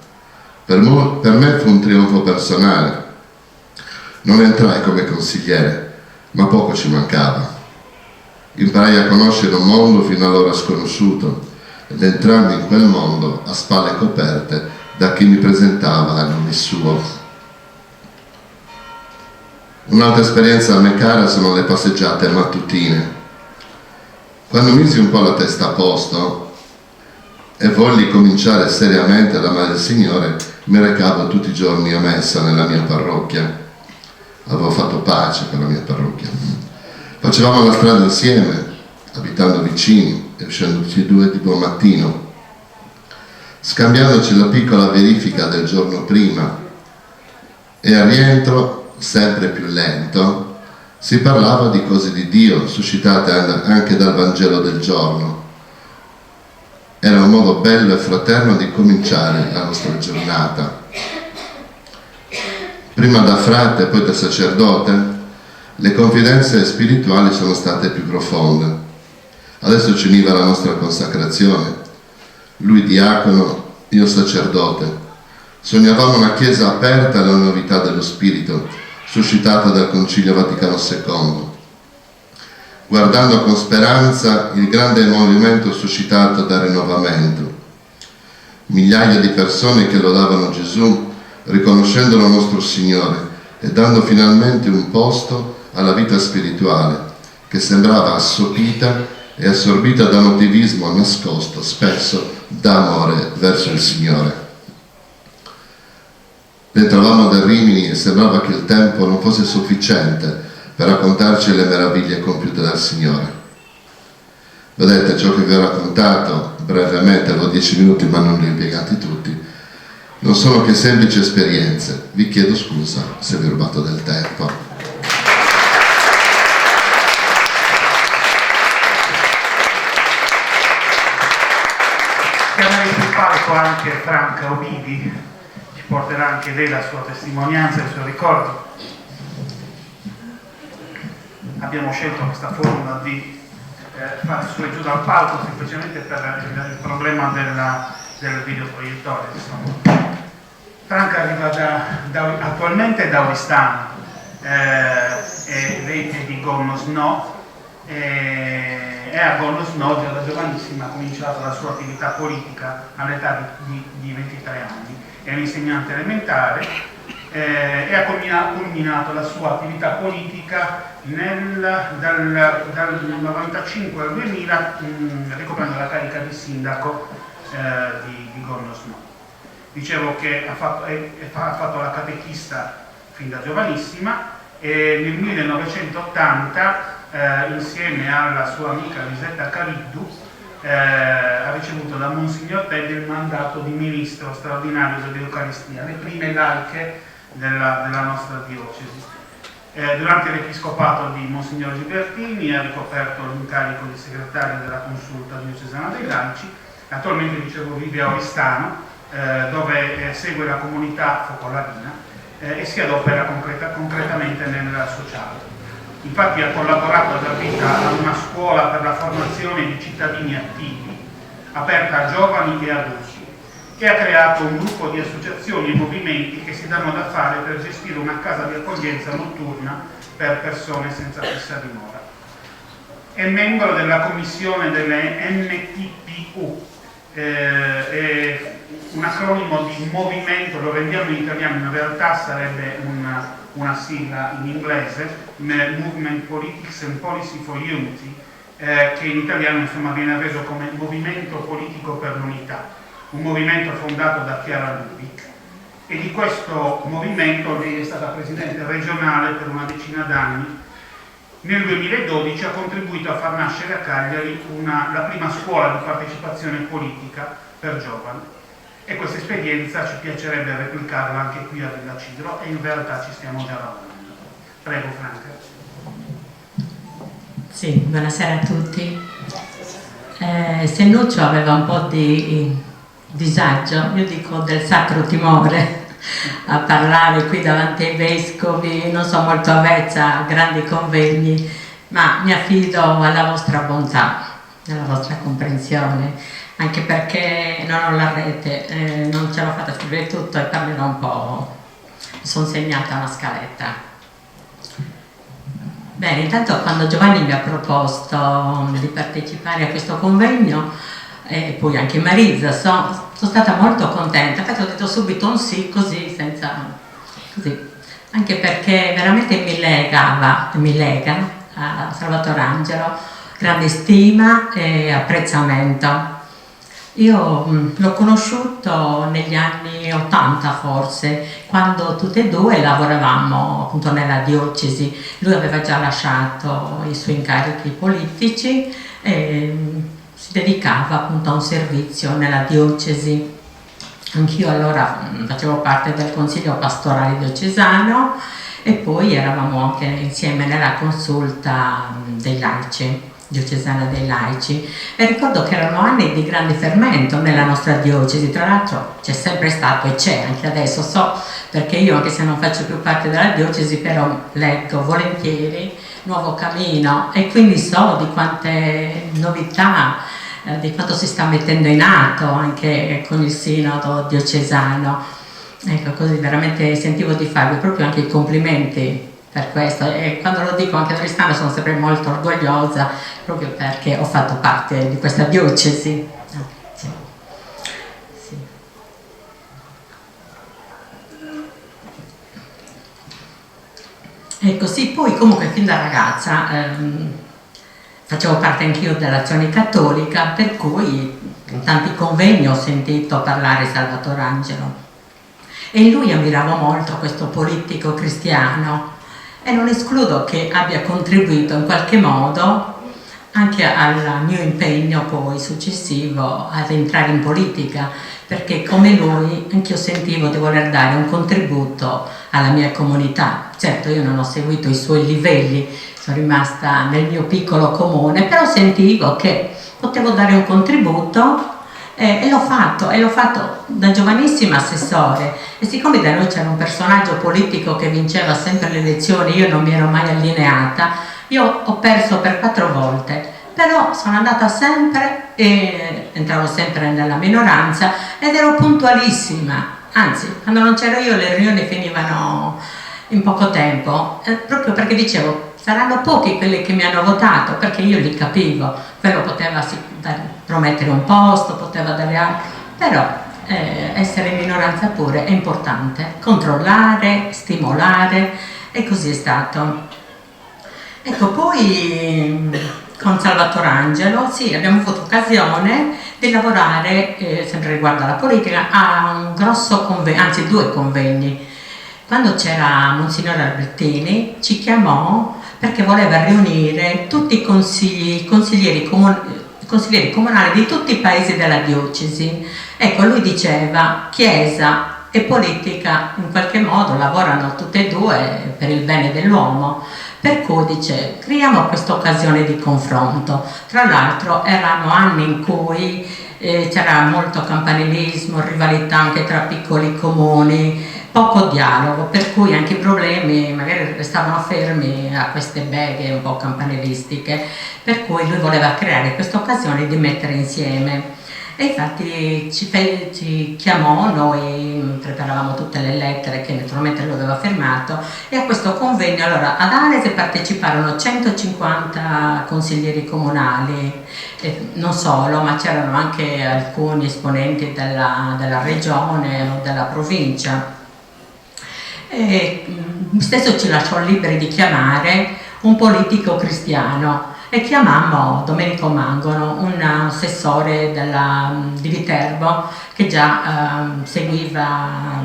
Per me fu un trionfo personale. Non entrai come consigliere, ma poco ci mancava. Imparai a conoscere un mondo fino allora sconosciuto ed entrando in quel mondo a spalle coperte da chi mi presentava a nome suo. Un'altra esperienza a me cara sono le passeggiate mattutine. Quando misi un po' la testa a posto e volli cominciare seriamente ad amare il Signore, mi recavo tutti i giorni a messa nella mia parrocchia. Avevo fatto pace con la mia parrocchia. Facevamo la strada insieme, abitando vicini e uscendo tutti e 2 di buon mattino, scambiandoci la piccola verifica del giorno prima, e al rientro, sempre più lento, si parlava di cose di Dio suscitate anche dal Vangelo del giorno. Era un modo bello e fraterno di cominciare la nostra giornata. Prima da frate e poi da sacerdote, le confidenze spirituali sono state più profonde. Adesso ci univa la nostra consacrazione. Lui diacono, io sacerdote. Sognavamo una chiesa aperta alla novità dello spirito, suscitata dal Concilio Vaticano II. Guardando con speranza il grande movimento suscitato dal rinnovamento. Migliaia di persone che lodavano Gesù, riconoscendolo nostro Signore e dando finalmente un posto alla vita spirituale, che sembrava assopita e assorbita da un attivismo nascosto, spesso d'amore verso il Signore. Rientravamo da Rimini e sembrava che il tempo non fosse sufficiente per raccontarci le meraviglie compiute dal Signore. Vedete, ciò che vi ho raccontato brevemente, avevo 10 minuti ma non li ho impiegati tutti, non sono che semplici esperienze. Vi chiedo scusa se vi ho rubato del tempo.
Chiamare sul palco anche Franca Ovidi, ci porterà anche lei la sua testimonianza e il suo ricordo. Abbiamo scelto questa formula di far su e giù dal palco semplicemente per il problema del videoproiettore. Franca arriva attualmente da Oristano, e lei è di Gorno Sno, e a Gorno Sno già da giovanissima ha cominciato la sua attività politica all'età di 23 anni. È un insegnante elementare e ha culminato la sua attività politica dal 95 al 2000 ricoprendo la carica di sindaco di Gorno Sno. Dicevo che ha fatto la catechista fin da giovanissima e nel 1980 insieme alla sua amica Lisetta Cariddu ha ricevuto da Monsignor Teddy il mandato di ministro straordinario dell'Eucaristia, le prime laiche della nostra diocesi. Durante l'episcopato di Monsignor Gibertini ha ricoperto l'incarico di segretario della consulta diocesana dei laici. Attualmente, dicevo, vive a Oristano, dove segue la comunità focolarina e si adopera concretamente nel sociale. Infatti ha collaborato da vita a una scuola per la formazione di cittadini attivi, aperta a giovani e adulti, e ha creato un gruppo di associazioni e movimenti che si danno da fare per gestire una casa di accoglienza notturna per persone senza fissa dimora. È membro della commissione delle MTPU, è un acronimo di movimento, lo rendiamo in italiano, in realtà sarebbe una sigla in inglese, Movement Politics and Policy for Unity, che in italiano insomma viene reso come Movimento Politico per l'Unità, un movimento fondato da Chiara Lubick, e di questo movimento lei è stata presidente regionale per una decina d'anni. Nel 2012 ha contribuito a far nascere a Cagliari la prima scuola di partecipazione politica per giovani, e questa esperienza ci piacerebbe replicarla anche qui a Villa Cidro e in realtà ci stiamo già lavorando. Prego Franca.
Sì, buonasera a tutti. Sennuccio aveva un po' di disagio, io dico del sacro timore, a parlare qui davanti ai vescovi, non sono molto avvezza a grandi convegni, ma mi affido alla vostra bontà, alla vostra comprensione, anche perché non ho la rete, non ce l'ho fatta scrivere tutto e parlerò un po', mi sono segnata una scaletta. Bene, intanto quando Giovanni mi ha proposto di partecipare a questo convegno, e poi anche Marisa, sono stata molto contenta. Infatti ho detto subito un sì, così, così, anche perché veramente mi lega a Salvatore Angelo grande stima e apprezzamento. Io l'ho conosciuto negli anni 80 forse, quando tutte e due lavoravamo appunto nella diocesi. Lui aveva già lasciato i suoi incarichi politici e si dedicava appunto a un servizio nella diocesi. Anch'io allora facevo parte del consiglio pastorale diocesano e poi eravamo anche insieme nella consulta dei laici, diocesana dei laici, e ricordo che erano anni di grande fermento nella nostra diocesi. Tra l'altro c'è sempre stato e c'è anche adesso, so perché io, anche se non faccio più parte della diocesi, però leggo volentieri Nuovo Cammino e quindi so di quante novità, di quanto si sta mettendo in atto anche con il sinodo diocesano. Ecco, così veramente sentivo di farvi proprio anche i complimenti per questo, e quando lo dico anche a Tristano sono sempre molto orgogliosa, proprio perché ho fatto parte di questa diocesi. Sì. Sì. Ecco, sì, poi comunque fin da ragazza facevo parte anch'io dell'Azione Cattolica, per cui in tanti convegni ho sentito parlare Salvatore Angelo, e in lui ammiravo molto questo politico cristiano, e non escludo che abbia contribuito in qualche modo anche al mio impegno poi successivo ad entrare in politica, perché come lui anch'io sentivo di voler dare un contributo alla mia comunità. Certo, io non ho seguito i suoi livelli, sono rimasta nel mio piccolo comune, però sentivo che potevo dare un contributo e l'ho fatto da giovanissima assessore, e siccome da noi c'era un personaggio politico che vinceva sempre le elezioni, io non mi ero mai allineata, io ho perso per 4 volte, però sono andata sempre e entravo sempre nella minoranza ed ero puntualissima, anzi quando non c'ero io le riunioni finivano in poco tempo, proprio perché dicevo saranno pochi quelli che mi hanno votato, perché io li capivo, quello poteva promettere un posto, poteva dare altro, però essere in minoranza pure è importante, controllare, stimolare, e così è stato. Ecco, poi con Salvatore Angelo sì, abbiamo avuto occasione di lavorare, sempre riguardo alla politica, a un grosso convegno, anzi 2 convegni. Quando c'era Monsignore Albertini ci chiamò perché voleva riunire tutti i consiglieri comunali di tutti i paesi della diocesi. Ecco, lui diceva Chiesa e politica in qualche modo lavorano tutte e 2 per il bene dell'uomo, per cui dice creiamo questa occasione di confronto. Tra l'altro erano anni in cui c'era molto campanilismo, rivalità anche tra piccoli comuni, poco dialogo, per cui anche i problemi magari restavano fermi a queste beghe un po' campanilistiche, per cui lui voleva creare questa occasione di mettere insieme. E infatti ci chiamò, noi preparavamo tutte le lettere che naturalmente lui aveva firmato, e a questo convegno allora ad Arese parteciparono 150 consiglieri comunali, non solo, ma c'erano anche alcuni esponenti della regione o della provincia. E stesso ci lasciò liberi di chiamare un politico cristiano, e chiamammo Domenico Mangono, un assessore di Viterbo che già seguiva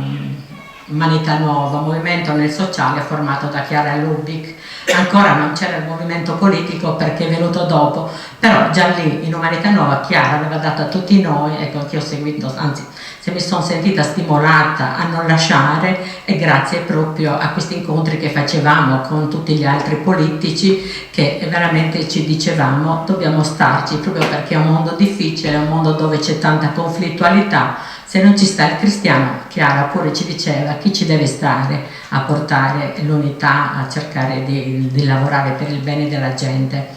Umanità Nuova, movimento nel sociale formato da Chiara Lubick. Ancora non c'era il movimento politico perché è venuto dopo, però già lì in Umanità Nuova Chiara aveva dato a tutti noi, ecco, che ho seguito, anzi se mi sono sentita stimolata a non lasciare, e grazie proprio a questi incontri che facevamo con tutti gli altri politici, che veramente ci dicevamo dobbiamo starci, proprio perché è un mondo difficile, è un mondo dove c'è tanta conflittualità. Se non ci sta il cristiano, Chiara pure ci diceva chi ci deve stare a portare l'unità, a cercare di lavorare per il bene della gente.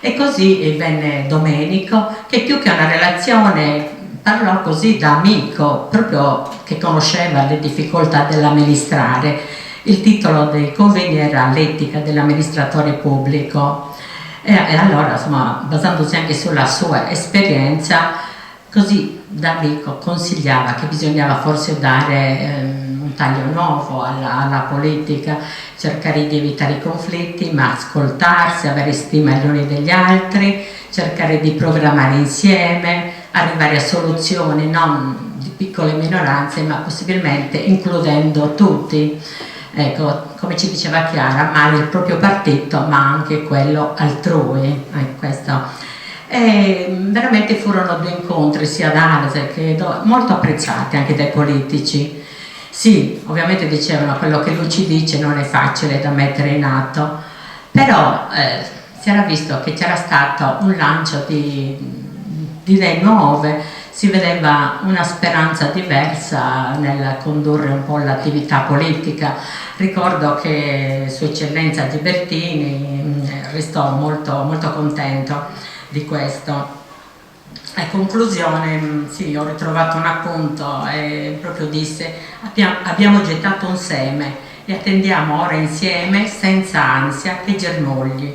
E così venne Domenico, che più che una relazione parlò così da amico, proprio che conosceva le difficoltà dell'amministrare. Il titolo del convegno era L'etica dell'amministratore pubblico, e allora insomma, basandosi anche sulla sua esperienza, così da amico consigliava che bisognava forse dare un taglio nuovo alla politica, cercare di evitare i conflitti, ma ascoltarsi, avere stima gli uni degli altri, cercare di programmare insieme, arrivare a soluzioni non di piccole minoranze, ma possibilmente includendo tutti. Ecco, come ci diceva Chiara, amare il proprio partito, ma anche quello altrui. Questo. E veramente furono 2 incontri, sia ad Arese che molto apprezzati anche dai politici. Sì, ovviamente dicevano quello che lui ci dice non è facile da mettere in atto, però si era visto che c'era stato un lancio di idee nuove, si vedeva una speranza diversa nel condurre un po' l'attività politica. Ricordo che Sua Eccellenza Gibertini restò molto, molto contento di questo. A conclusione, sì, ho ritrovato un appunto e proprio disse: abbiamo gettato un seme e attendiamo ora insieme, senza ansia, che germogli,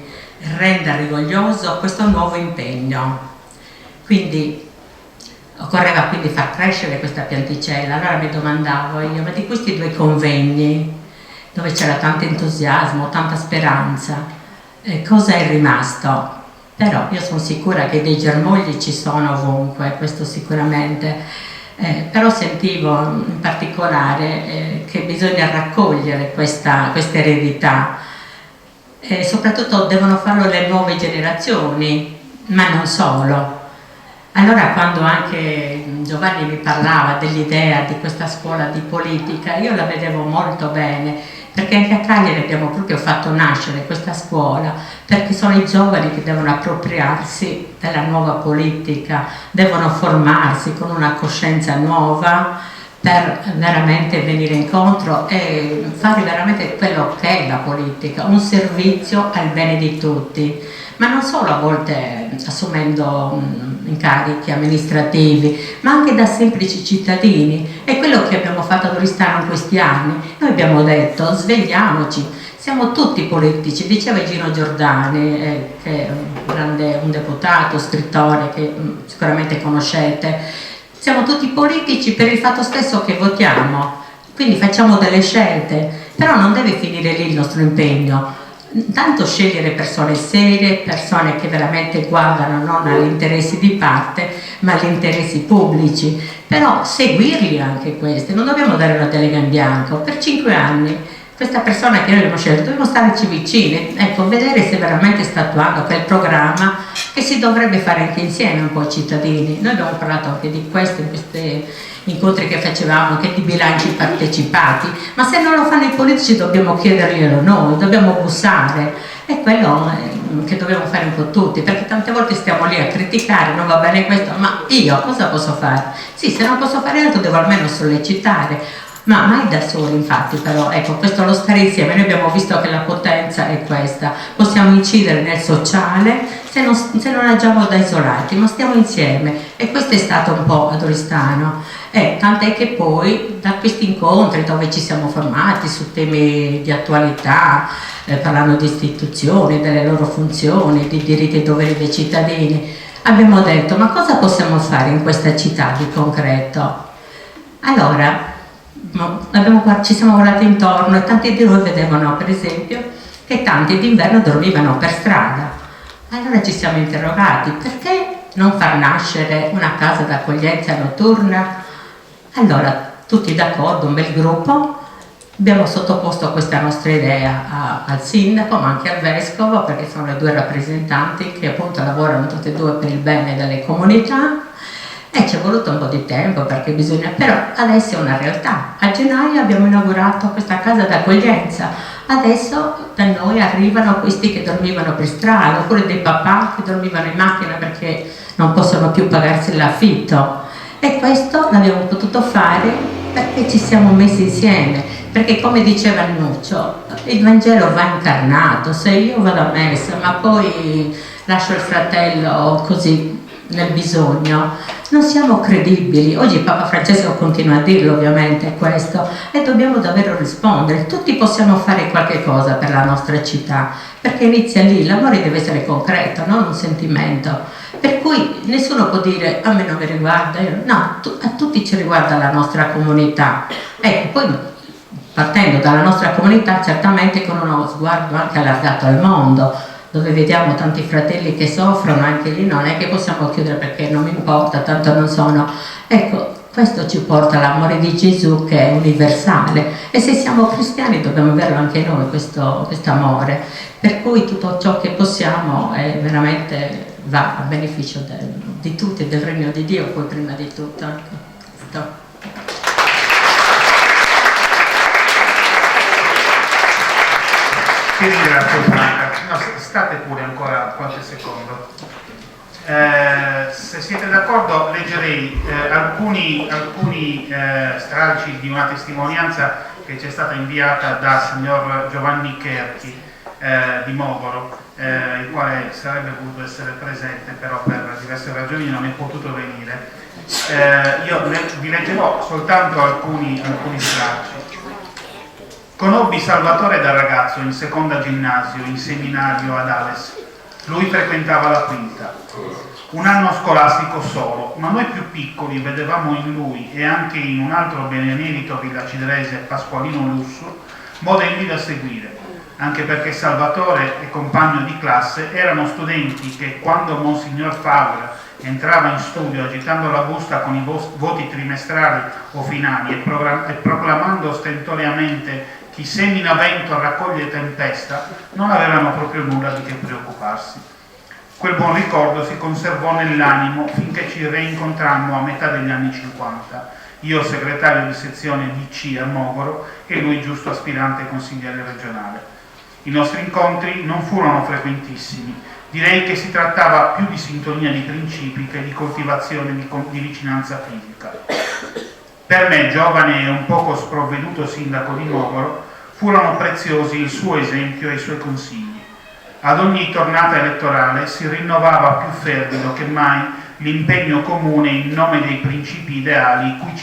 renda rigoglioso questo nuovo impegno. Quindi occorreva quindi far crescere questa pianticella. Allora mi domandavo io, ma di questi 2 convegni dove c'era tanto entusiasmo, tanta speranza, cosa è rimasto? Però io sono sicura che dei germogli ci sono ovunque, questo sicuramente, però sentivo in particolare che bisogna raccogliere questa eredità, e soprattutto devono farlo le nuove generazioni, ma non solo. Allora, quando anche Giovanni mi parlava dell'idea di questa scuola di politica, io la vedevo molto bene, perché anche a Cagliari abbiamo proprio fatto nascere questa scuola, perché sono i giovani che devono appropriarsi della nuova politica, devono formarsi con una coscienza nuova per veramente venire incontro e fare veramente quello che è la politica, un servizio al bene di tutti, ma non solo a volte assumendo incarichi amministrativi, ma anche da semplici cittadini. È quello che abbiamo fatto ad Oristano in questi anni. Noi abbiamo detto: svegliamoci, siamo tutti politici. Diceva Gino Giordani, che è un deputato, scrittore che sicuramente conoscete, siamo tutti politici per il fatto stesso che votiamo, quindi facciamo delle scelte, però non deve finire lì il nostro impegno. Tanto scegliere persone serie, persone che veramente guardano non agli interessi di parte ma agli interessi pubblici, però seguirli anche questi, non dobbiamo dare una delega in bianco. Per 5 anni questa persona che noi abbiamo scelto dobbiamo starci vicini, ecco, vedere se veramente sta attuando quel programma che si dovrebbe fare anche insieme un po' ai cittadini. Noi abbiamo parlato anche di questo in questi incontri che facevamo, anche di bilanci partecipati, ma se non lo fanno i politici dobbiamo chiederglielo noi, dobbiamo bussare, è quello che dobbiamo fare un po' tutti, perché tante volte stiamo lì a criticare, non va bene questo, ma io cosa posso fare? Sì, se non posso fare altro devo almeno sollecitare, ma mai da soli. Infatti, però, ecco, questo lo stare insieme, noi abbiamo visto che la potenza è questa, possiamo incidere nel sociale se non agiamo da isolati, ma stiamo insieme, e questo è stato un po' ad Oristano, tant'è che poi da questi incontri dove ci siamo formati su temi di attualità, parlando di istituzioni, delle loro funzioni, di diritti e doveri dei cittadini, abbiamo detto: ma cosa possiamo fare in questa città di concreto? Allora ci siamo guardati intorno e tanti di noi vedevano, per esempio, che tanti d'inverno dormivano per strada. Allora ci siamo interrogati: perché non far nascere una casa d'accoglienza notturna? Allora, tutti d'accordo, un bel gruppo, abbiamo sottoposto questa nostra idea al sindaco, ma anche al vescovo, perché sono le 2 rappresentanti che appunto lavorano tutte e 2 per il bene delle comunità. E ci è voluto un po' di tempo, perché bisogna, però adesso è una realtà. A gennaio abbiamo inaugurato questa casa d'accoglienza, adesso da noi arrivano questi che dormivano per strada, oppure dei papà che dormivano in macchina perché non possono più pagarsi l'affitto, e questo l'abbiamo potuto fare perché ci siamo messi insieme, perché come diceva Nuccio, il Vangelo va incarnato. Se io vado a messa ma poi lascio il fratello così nel bisogno, non siamo credibili. Oggi Papa Francesco continua a dirlo, ovviamente, questo, e dobbiamo davvero rispondere. Tutti possiamo fare qualche cosa per la nostra città, perché inizia lì, l'amore deve essere concreto, non un sentimento, per cui nessuno può dire: a me non mi riguarda, no, a tutti ci riguarda la nostra comunità. Ecco, poi partendo dalla nostra comunità, certamente con uno sguardo anche allargato al mondo, dove vediamo tanti fratelli che soffrono, anche lì non è che possiamo chiudere perché non mi importa, tanto non sono. Ecco, questo ci porta all'amore di Gesù, che è universale, e se siamo cristiani dobbiamo averlo anche noi, questo amore, per cui tutto ciò che possiamo è veramente va a beneficio di tutti e del regno di Dio, poi prima di tutto.
Ti ringrazio, Franca. state pure ancora qualche secondo. Se siete d'accordo leggerei alcuni stralci di una testimonianza che ci è stata inviata da signor Giovanni Cherchi di Mogoro, il quale sarebbe voluto essere presente, però per diverse ragioni non è potuto venire. Io vi leggerò soltanto alcuni stralci. Conobbi Salvatore da ragazzo in seconda ginnasio, in seminario ad Ales. Lui frequentava la quinta. Un anno scolastico solo, ma noi più piccoli vedevamo in lui e anche in un altro benemerito villacidrese, Pasqualino Lussu, modelli da seguire, anche perché Salvatore e compagno di classe erano studenti che quando Monsignor Fabra entrava in studio agitando la busta con i voti trimestrali o finali e proclamando stentoriamente chi semina vento raccoglie tempesta, non avevano proprio nulla di che preoccuparsi. Quel buon ricordo si conservò nell'animo finché ci reincontrammo a metà degli anni 50, io segretario di sezione DC a Mogoro e lui giusto aspirante consigliere regionale. I nostri incontri non furono frequentissimi, direi che si trattava più di sintonia di principi che di coltivazione di vicinanza fisica. Per me, giovane e un poco sprovveduto sindaco di Mogoro, furono preziosi il suo esempio e i suoi consigli. Ad ogni tornata elettorale si rinnovava più fervido che mai l'impegno comune in nome dei principi ideali cui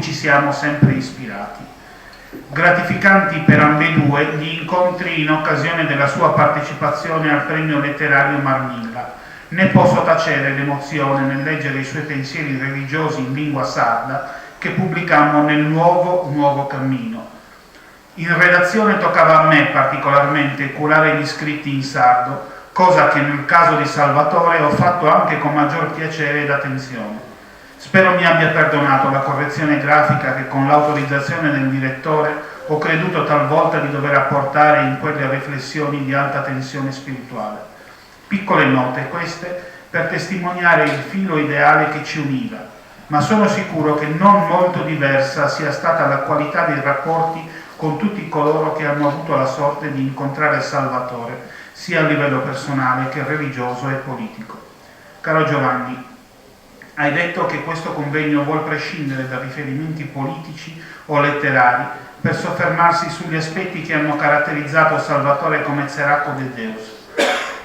ci siamo sempre ispirati. Gratificanti per ambedue gli incontri in occasione della sua partecipazione al premio letterario Marmilla. Ne posso tacere l'emozione nel leggere i suoi pensieri religiosi in lingua sarda che pubblicammo nel Nuovo Cammino. In redazione toccava a me particolarmente curare gli scritti in sardo, cosa che nel caso di Salvatore ho fatto anche con maggior piacere ed attenzione. Spero mi abbia perdonato la correzione grafica che con l'autorizzazione del direttore ho creduto talvolta di dover apportare in quelle riflessioni di alta tensione spirituale. Piccole note queste per testimoniare il filo ideale che ci univa, ma sono sicuro che non molto diversa sia stata la qualità dei rapporti con tutti coloro che hanno avuto la sorte di incontrare Salvatore, sia a livello personale che religioso e politico. Caro Giovanni, hai detto che questo convegno vuol prescindere da riferimenti politici o letterari per soffermarsi sugli aspetti che hanno caratterizzato Salvatore come Zeracco de Deus.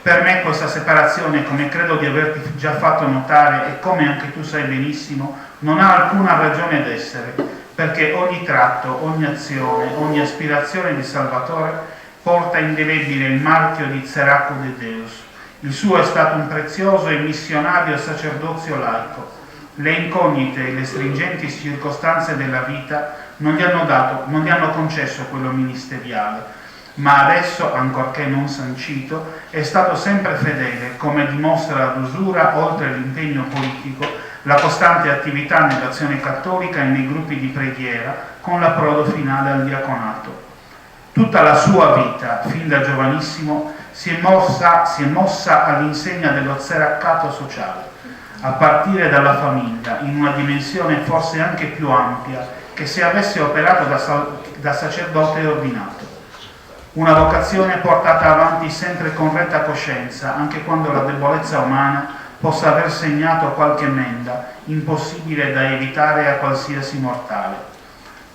Per me questa separazione, come credo di averti già fatto notare e come anche tu sai benissimo, non ha alcuna ragione d'essere, perché ogni tratto, ogni azione, ogni aspirazione di Salvatore porta indelebile il marchio di Zeracco de Deus. Il suo è stato un prezioso e missionario sacerdozio laico. Le incognite e le stringenti circostanze della vita non gli hanno concesso quello ministeriale, ma adesso, ancorché non sancito, è stato sempre fedele, come dimostra l'usura, oltre l'impegno politico, la costante attività nell'azione cattolica e nei gruppi di preghiera, con l'approdo finale al diaconato. Tutta la sua vita, fin da giovanissimo, si è mossa all'insegna dello zeraccato sociale, a partire dalla famiglia, in una dimensione forse anche più ampia che se avesse operato da sacerdote ordinato. Una vocazione portata avanti sempre con retta coscienza, anche quando la debolezza umana possa aver segnato qualche emenda, impossibile da evitare a qualsiasi mortale.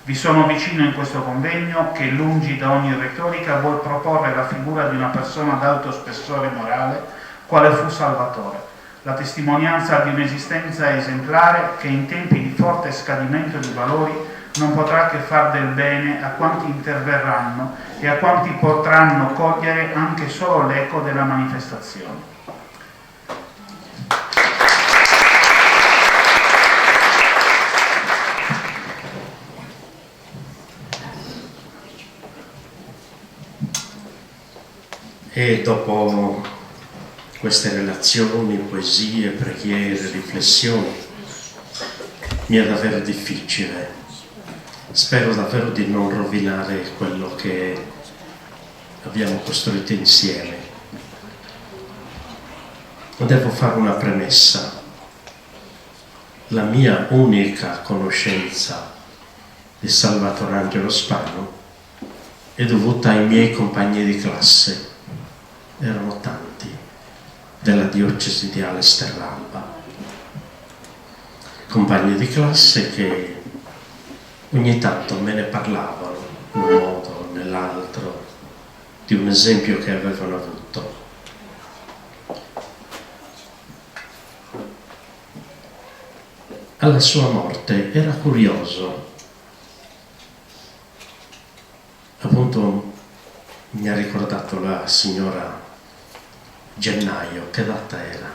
Vi sono vicino in questo convegno che, lungi da ogni retorica, vuol proporre la figura di una persona d'alto spessore morale, quale fu Salvatore, la testimonianza di un'esistenza esemplare che in tempi di forte scadimento di valori non potrà che far del bene a quanti interverranno e a quanti potranno cogliere anche solo l'eco della manifestazione.
E dopo queste relazioni, poesie, preghiere, riflessioni, mi è davvero difficile. Spero davvero di non rovinare quello che abbiamo costruito insieme. Ma devo fare una premessa. La mia unica conoscenza di Salvatore Angelo Spano è dovuta ai miei compagni di classe, erano tanti, della diocesi di Ales-Terralba, compagni di classe che ogni tanto me ne parlavano in un modo o nell'altro di un esempio che avevano avuto. Alla sua morte era curioso, appunto mi ha ricordato la signora Gennaio, che data era?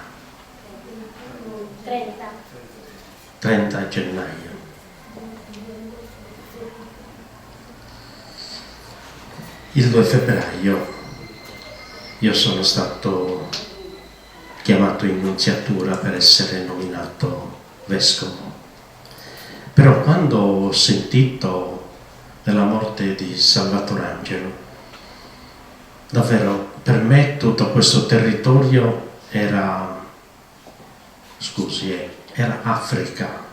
30 gennaio. Il 2 febbraio io sono stato chiamato in nunziatura per essere nominato vescovo. Però quando ho sentito della morte di Salvatore Angelo, davvero per me tutto questo territorio era Africa,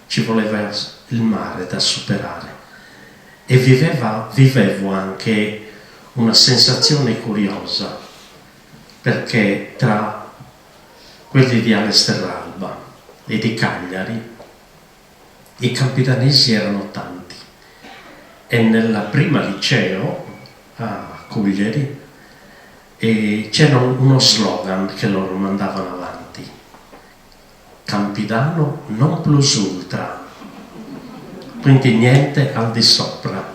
ci voleva il mare da superare e vivevo anche una sensazione curiosa, perché tra quelli di Ales-Terralba e di Cagliari i campidanesi erano tanti e nella prima liceo a Cuglieri e c'era uno slogan che loro mandavano avanti: Campidano non plus ultra, quindi niente al di sopra,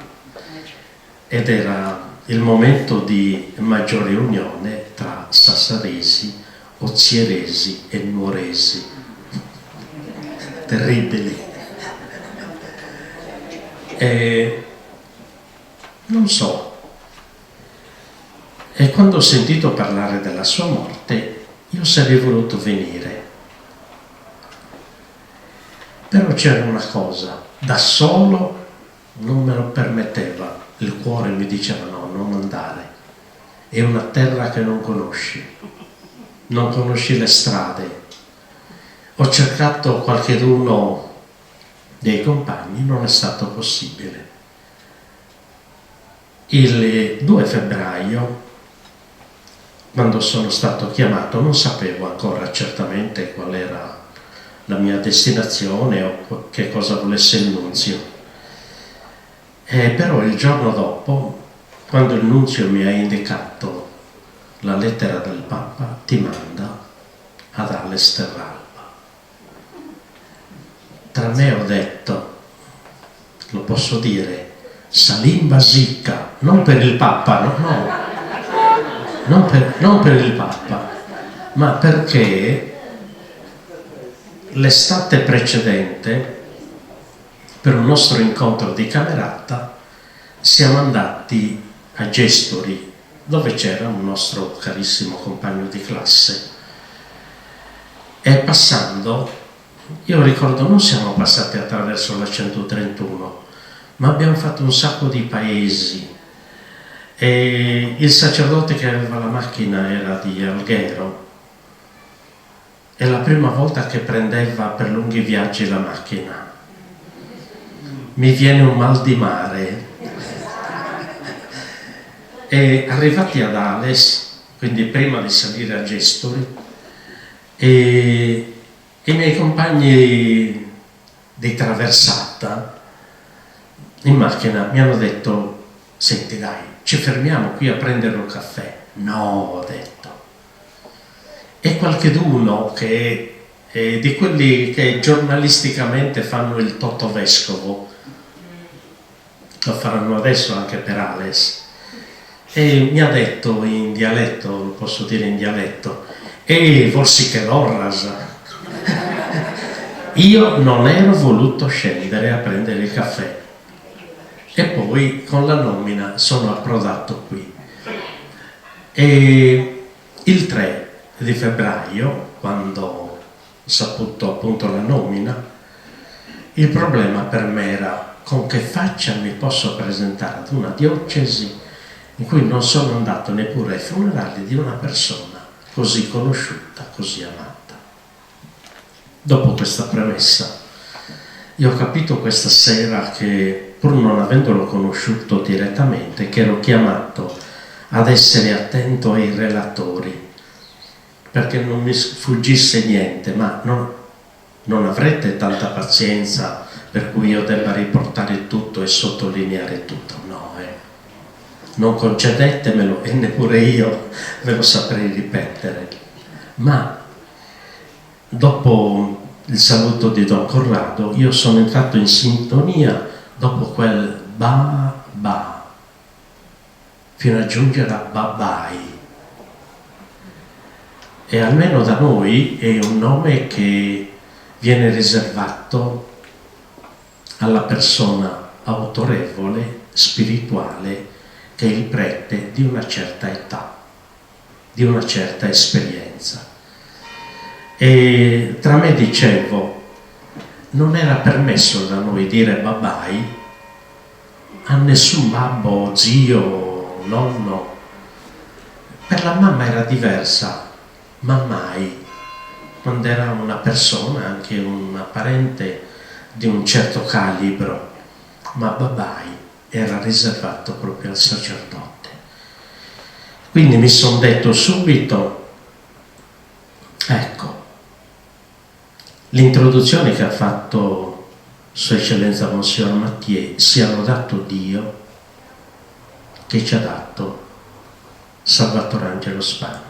ed era il momento di maggiore unione tra sassaresi, ozieresi e nuoresi. Terribili. E non so, e quando ho sentito parlare della sua morte io sarei voluto venire, però c'era una cosa, da solo non me lo permetteva, il cuore mi diceva no, non andare, è una terra che non conosci le strade. Ho cercato qualcheduno dei compagni, non è stato possibile. Il 2 febbraio, quando sono stato chiamato, non sapevo ancora certamente qual era la mia destinazione o che cosa volesse il nunzio. Però il giorno dopo, quando il nunzio mi ha indicato la lettera del Papa, ti manda ad Ales-Terralba. Tra me ho detto, lo posso dire, Salim Basicca, non per il Papa, non per il Papa, ma perché l'estate precedente, per un nostro incontro di camerata, siamo andati a Gestori, dove c'era un nostro carissimo compagno di classe, e passando, io ricordo, non siamo passati attraverso la 131, ma abbiamo fatto un sacco di paesi, e il sacerdote che aveva la macchina era di Alghero, è la prima volta che prendeva per lunghi viaggi la macchina. Mi viene un mal di mare. E arrivati ad Ales, quindi prima di salire a Gestori, e i miei compagni di traversata in macchina mi hanno detto: senti dai, ci fermiamo qui a prendere un caffè. No, ho detto. E qualcheduno che di quelli che giornalisticamente fanno il totovescovo, lo faranno adesso anche per Ales, e mi ha detto in dialetto, lo posso dire in dialetto, vorsi che l'orrasa. Io non ero voluto scendere a prendere il caffè e poi con la nomina sono approdato qui. E il 3 di febbraio, quando ho saputo appunto la nomina, il problema per me era con che faccia mi posso presentare ad una diocesi in cui non sono andato neppure ai funerali di una persona così conosciuta, così amata. Dopo questa premessa, io ho capito questa sera che, pur non avendolo conosciuto direttamente, che ero chiamato ad essere attento ai relatori, perché non mi sfuggisse niente, ma non avrete tanta pazienza per cui io debba riportare tutto e sottolineare tutto, no, non concedetemelo e neppure io ve lo saprei ripetere. Ma dopo il saluto di Don Corrado io sono entrato in sintonia dopo quel ba ba fino a giungere a bye bye, e almeno da noi è un nome che viene riservato alla persona autorevole, spirituale, che è il prete di una certa età, di una certa esperienza. E tra me dicevo, non era permesso da noi dire bye bye a nessun babbo, zio, nonno. Per la mamma era diversa, ma mai, quando era una persona, anche una parente di un certo calibro, ma bye bye era riservato proprio al sacerdote. Quindi mi sono detto subito, ecco, l'introduzione che ha fatto Sua Eccellenza Monsignor Mathieu, sia lodato Dio che ci ha dato Salvatore Angelo Spano.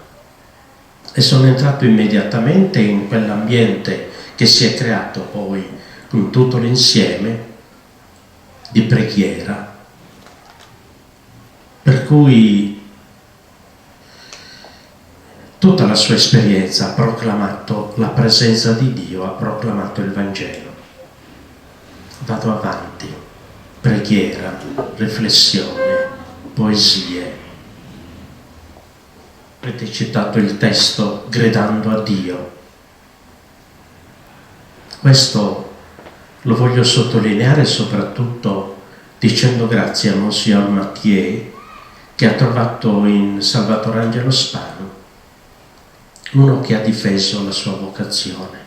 E sono entrato immediatamente in quell'ambiente che si è creato poi con tutto l'insieme di preghiera, per cui tutta la sua esperienza ha proclamato la presenza di Dio, ha proclamato il Vangelo. Vado avanti, preghiera, riflessione, poesie. Avete citato il testo Gridando a Dio. Questo lo voglio sottolineare soprattutto dicendo grazie a Monsignor Mathieu, che ha trovato in Salvatore Angelo Spano uno che ha difeso la sua vocazione.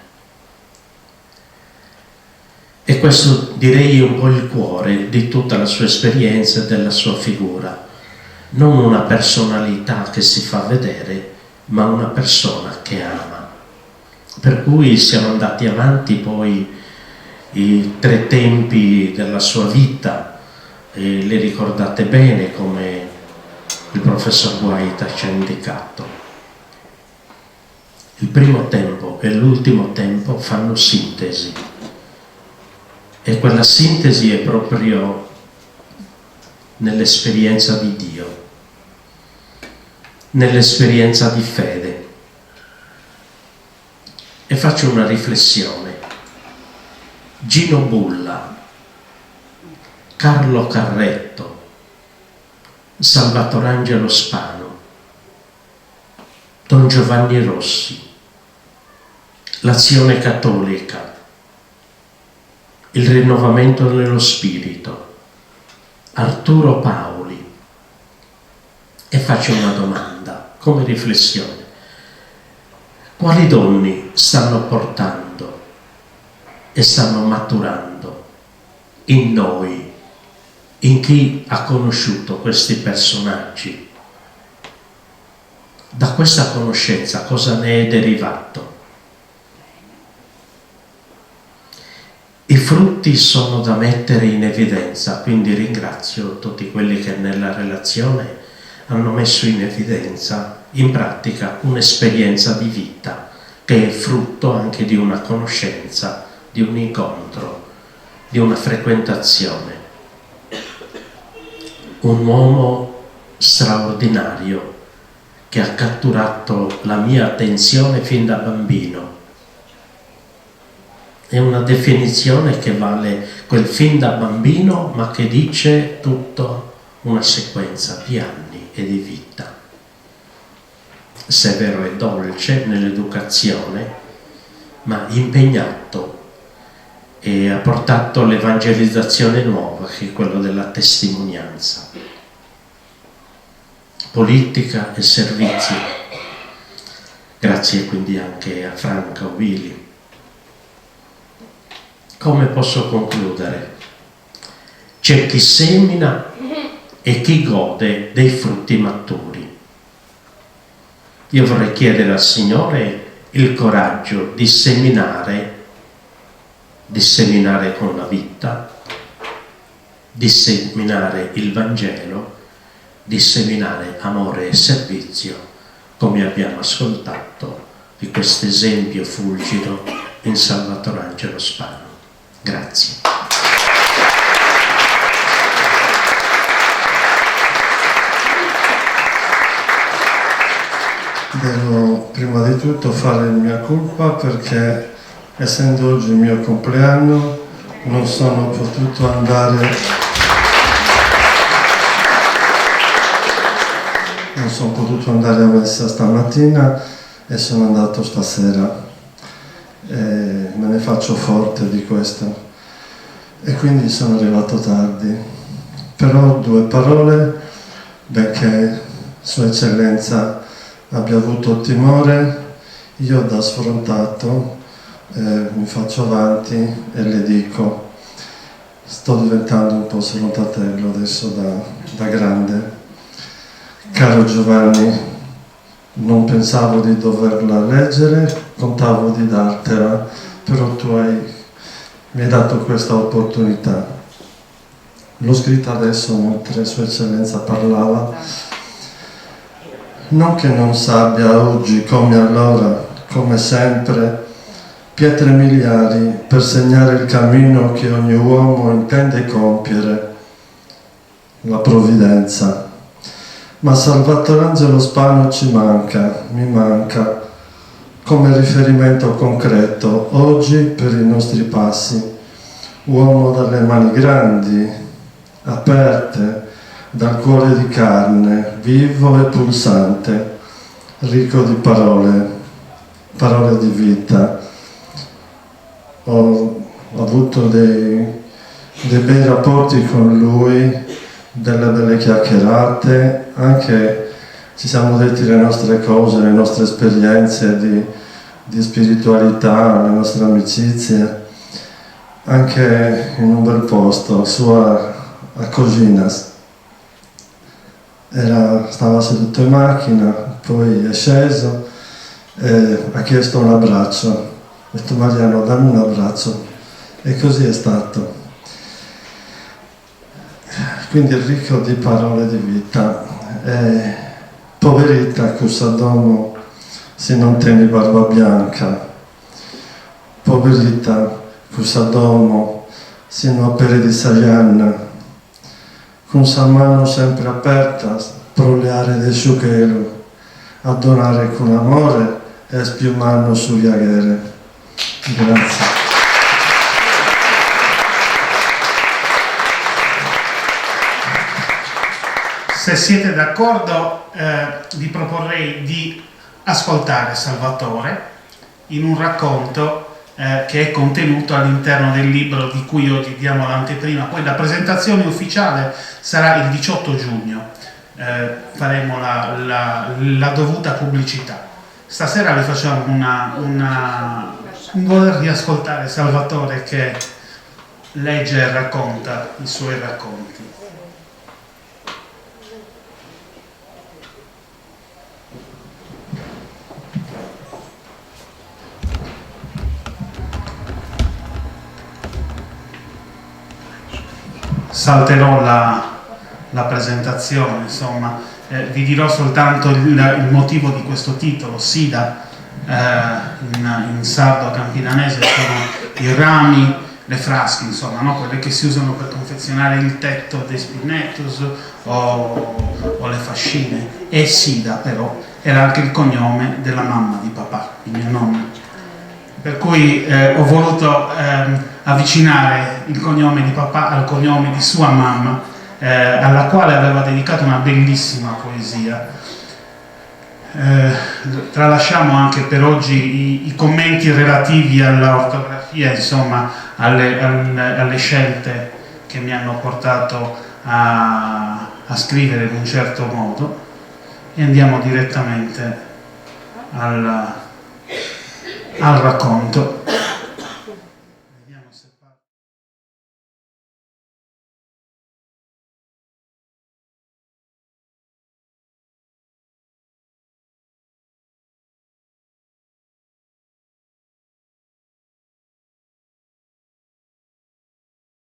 E questo direi è un po' il cuore di tutta la sua esperienza e della sua figura. Non una personalità che si fa vedere, ma una persona che ama. Per cui siamo andati avanti poi i 3 tempi della sua vita, e li ricordate bene come il professor Guaita ci ha indicato. Il primo tempo e l'ultimo tempo fanno sintesi, e quella sintesi è proprio nell'esperienza di Dio, nell'esperienza di fede. E faccio una riflessione. Gino Bulla, Carlo Carretto, Salvatore Angelo Spano, Don Giovanni Rossi, l'Azione Cattolica, il rinnovamento dello spirito, Arturo Paoli. E faccio una domanda come riflessione: quali doni stanno portando e stanno maturando in noi, in chi ha conosciuto questi personaggi? Da questa conoscenza cosa ne è derivato? I frutti sono da mettere in evidenza, quindi ringrazio tutti quelli che nella relazione hanno messo in evidenza, in pratica, un'esperienza di vita che è frutto anche di una conoscenza, di un incontro, di una frequentazione. Un uomo straordinario che ha catturato la mia attenzione fin da bambino. È una definizione che vale quel fin da bambino, ma che dice tutta una sequenza di anni e di vita. Severo e dolce nell'educazione, ma impegnato, e ha portato l'evangelizzazione nuova, che è quella della testimonianza. Politica e servizi. Grazie quindi anche a Franca Willi. Come posso concludere? C'è chi semina e chi gode dei frutti maturi. Io vorrei chiedere al Signore il coraggio di seminare con la vita, di seminare il Vangelo, di seminare amore e servizio, come abbiamo ascoltato di questo esempio fulgido in Salvatore Angelo Spano. Grazie.
Devo prima di tutto fare il mia colpa perché, essendo oggi il mio compleanno, non sono potuto andare a messa stamattina e sono andato stasera. Me ne faccio forte di questo e quindi sono arrivato tardi. Però 2 parole, benché Sua Eccellenza abbia avuto timore, io da sfrontato mi faccio avanti e le dico: sto diventando un po' sfrontatello adesso da grande. Caro Giovanni, non pensavo di doverla leggere, contavo di dartela, però tu mi hai dato questa opportunità. L'ho scritta adesso mentre Sua Eccellenza parlava. Non che non sappia oggi come allora, come sempre, pietre miliari per segnare il cammino che ogni uomo intende compiere, la provvidenza. Ma Salvatore Angelo Spano mi manca, come riferimento concreto oggi per i nostri passi, uomo dalle mani grandi, aperte, dal cuore di carne, vivo e pulsante, ricco di parole di vita. Ho avuto dei bei rapporti con lui, delle belle chiacchierate, anche ci siamo detti le nostre cose, le nostre esperienze di spiritualità, le nostre amicizie, anche in un bel posto, a Coginas. Stava seduto in macchina, poi è sceso e ha chiesto un abbraccio. Ho detto: Mariano, dammi un abbraccio. E così è stato. Quindi ricco di parole di vita. Poverita, Cusadomo, se non tieni barba bianca. Poverita, Cusadomo, se non operi di Sayanna. Con sa mano sempre aperta, proleare del sughero, a donare con amore e spiumano sugli aghere. Grazie.
Se siete d'accordo, vi proporrei di ascoltare Salvatore in un racconto che è contenuto all'interno del libro di cui oggi diamo l'anteprima. Poi la presentazione ufficiale sarà il 18 giugno, faremo la dovuta pubblicità. Stasera vi facciamo un voler riascoltare Salvatore che legge e racconta i suoi racconti. Salterò la presentazione, insomma, vi dirò soltanto il motivo di questo titolo. Sida in sardo campinanese sono i rami, le frasche, insomma, no? Quelle che si usano per confezionare il tetto dei spinettos o le fascine. E Sida però era anche il cognome della mamma di papà, di mia nonna, per cui ho voluto avvicinare il cognome di papà al cognome di sua mamma, alla quale aveva dedicato una bellissima poesia. Tralasciamo anche per oggi i commenti relativi alla ortografia, insomma, alle scelte che mi hanno portato a scrivere in un certo modo, e andiamo direttamente al racconto.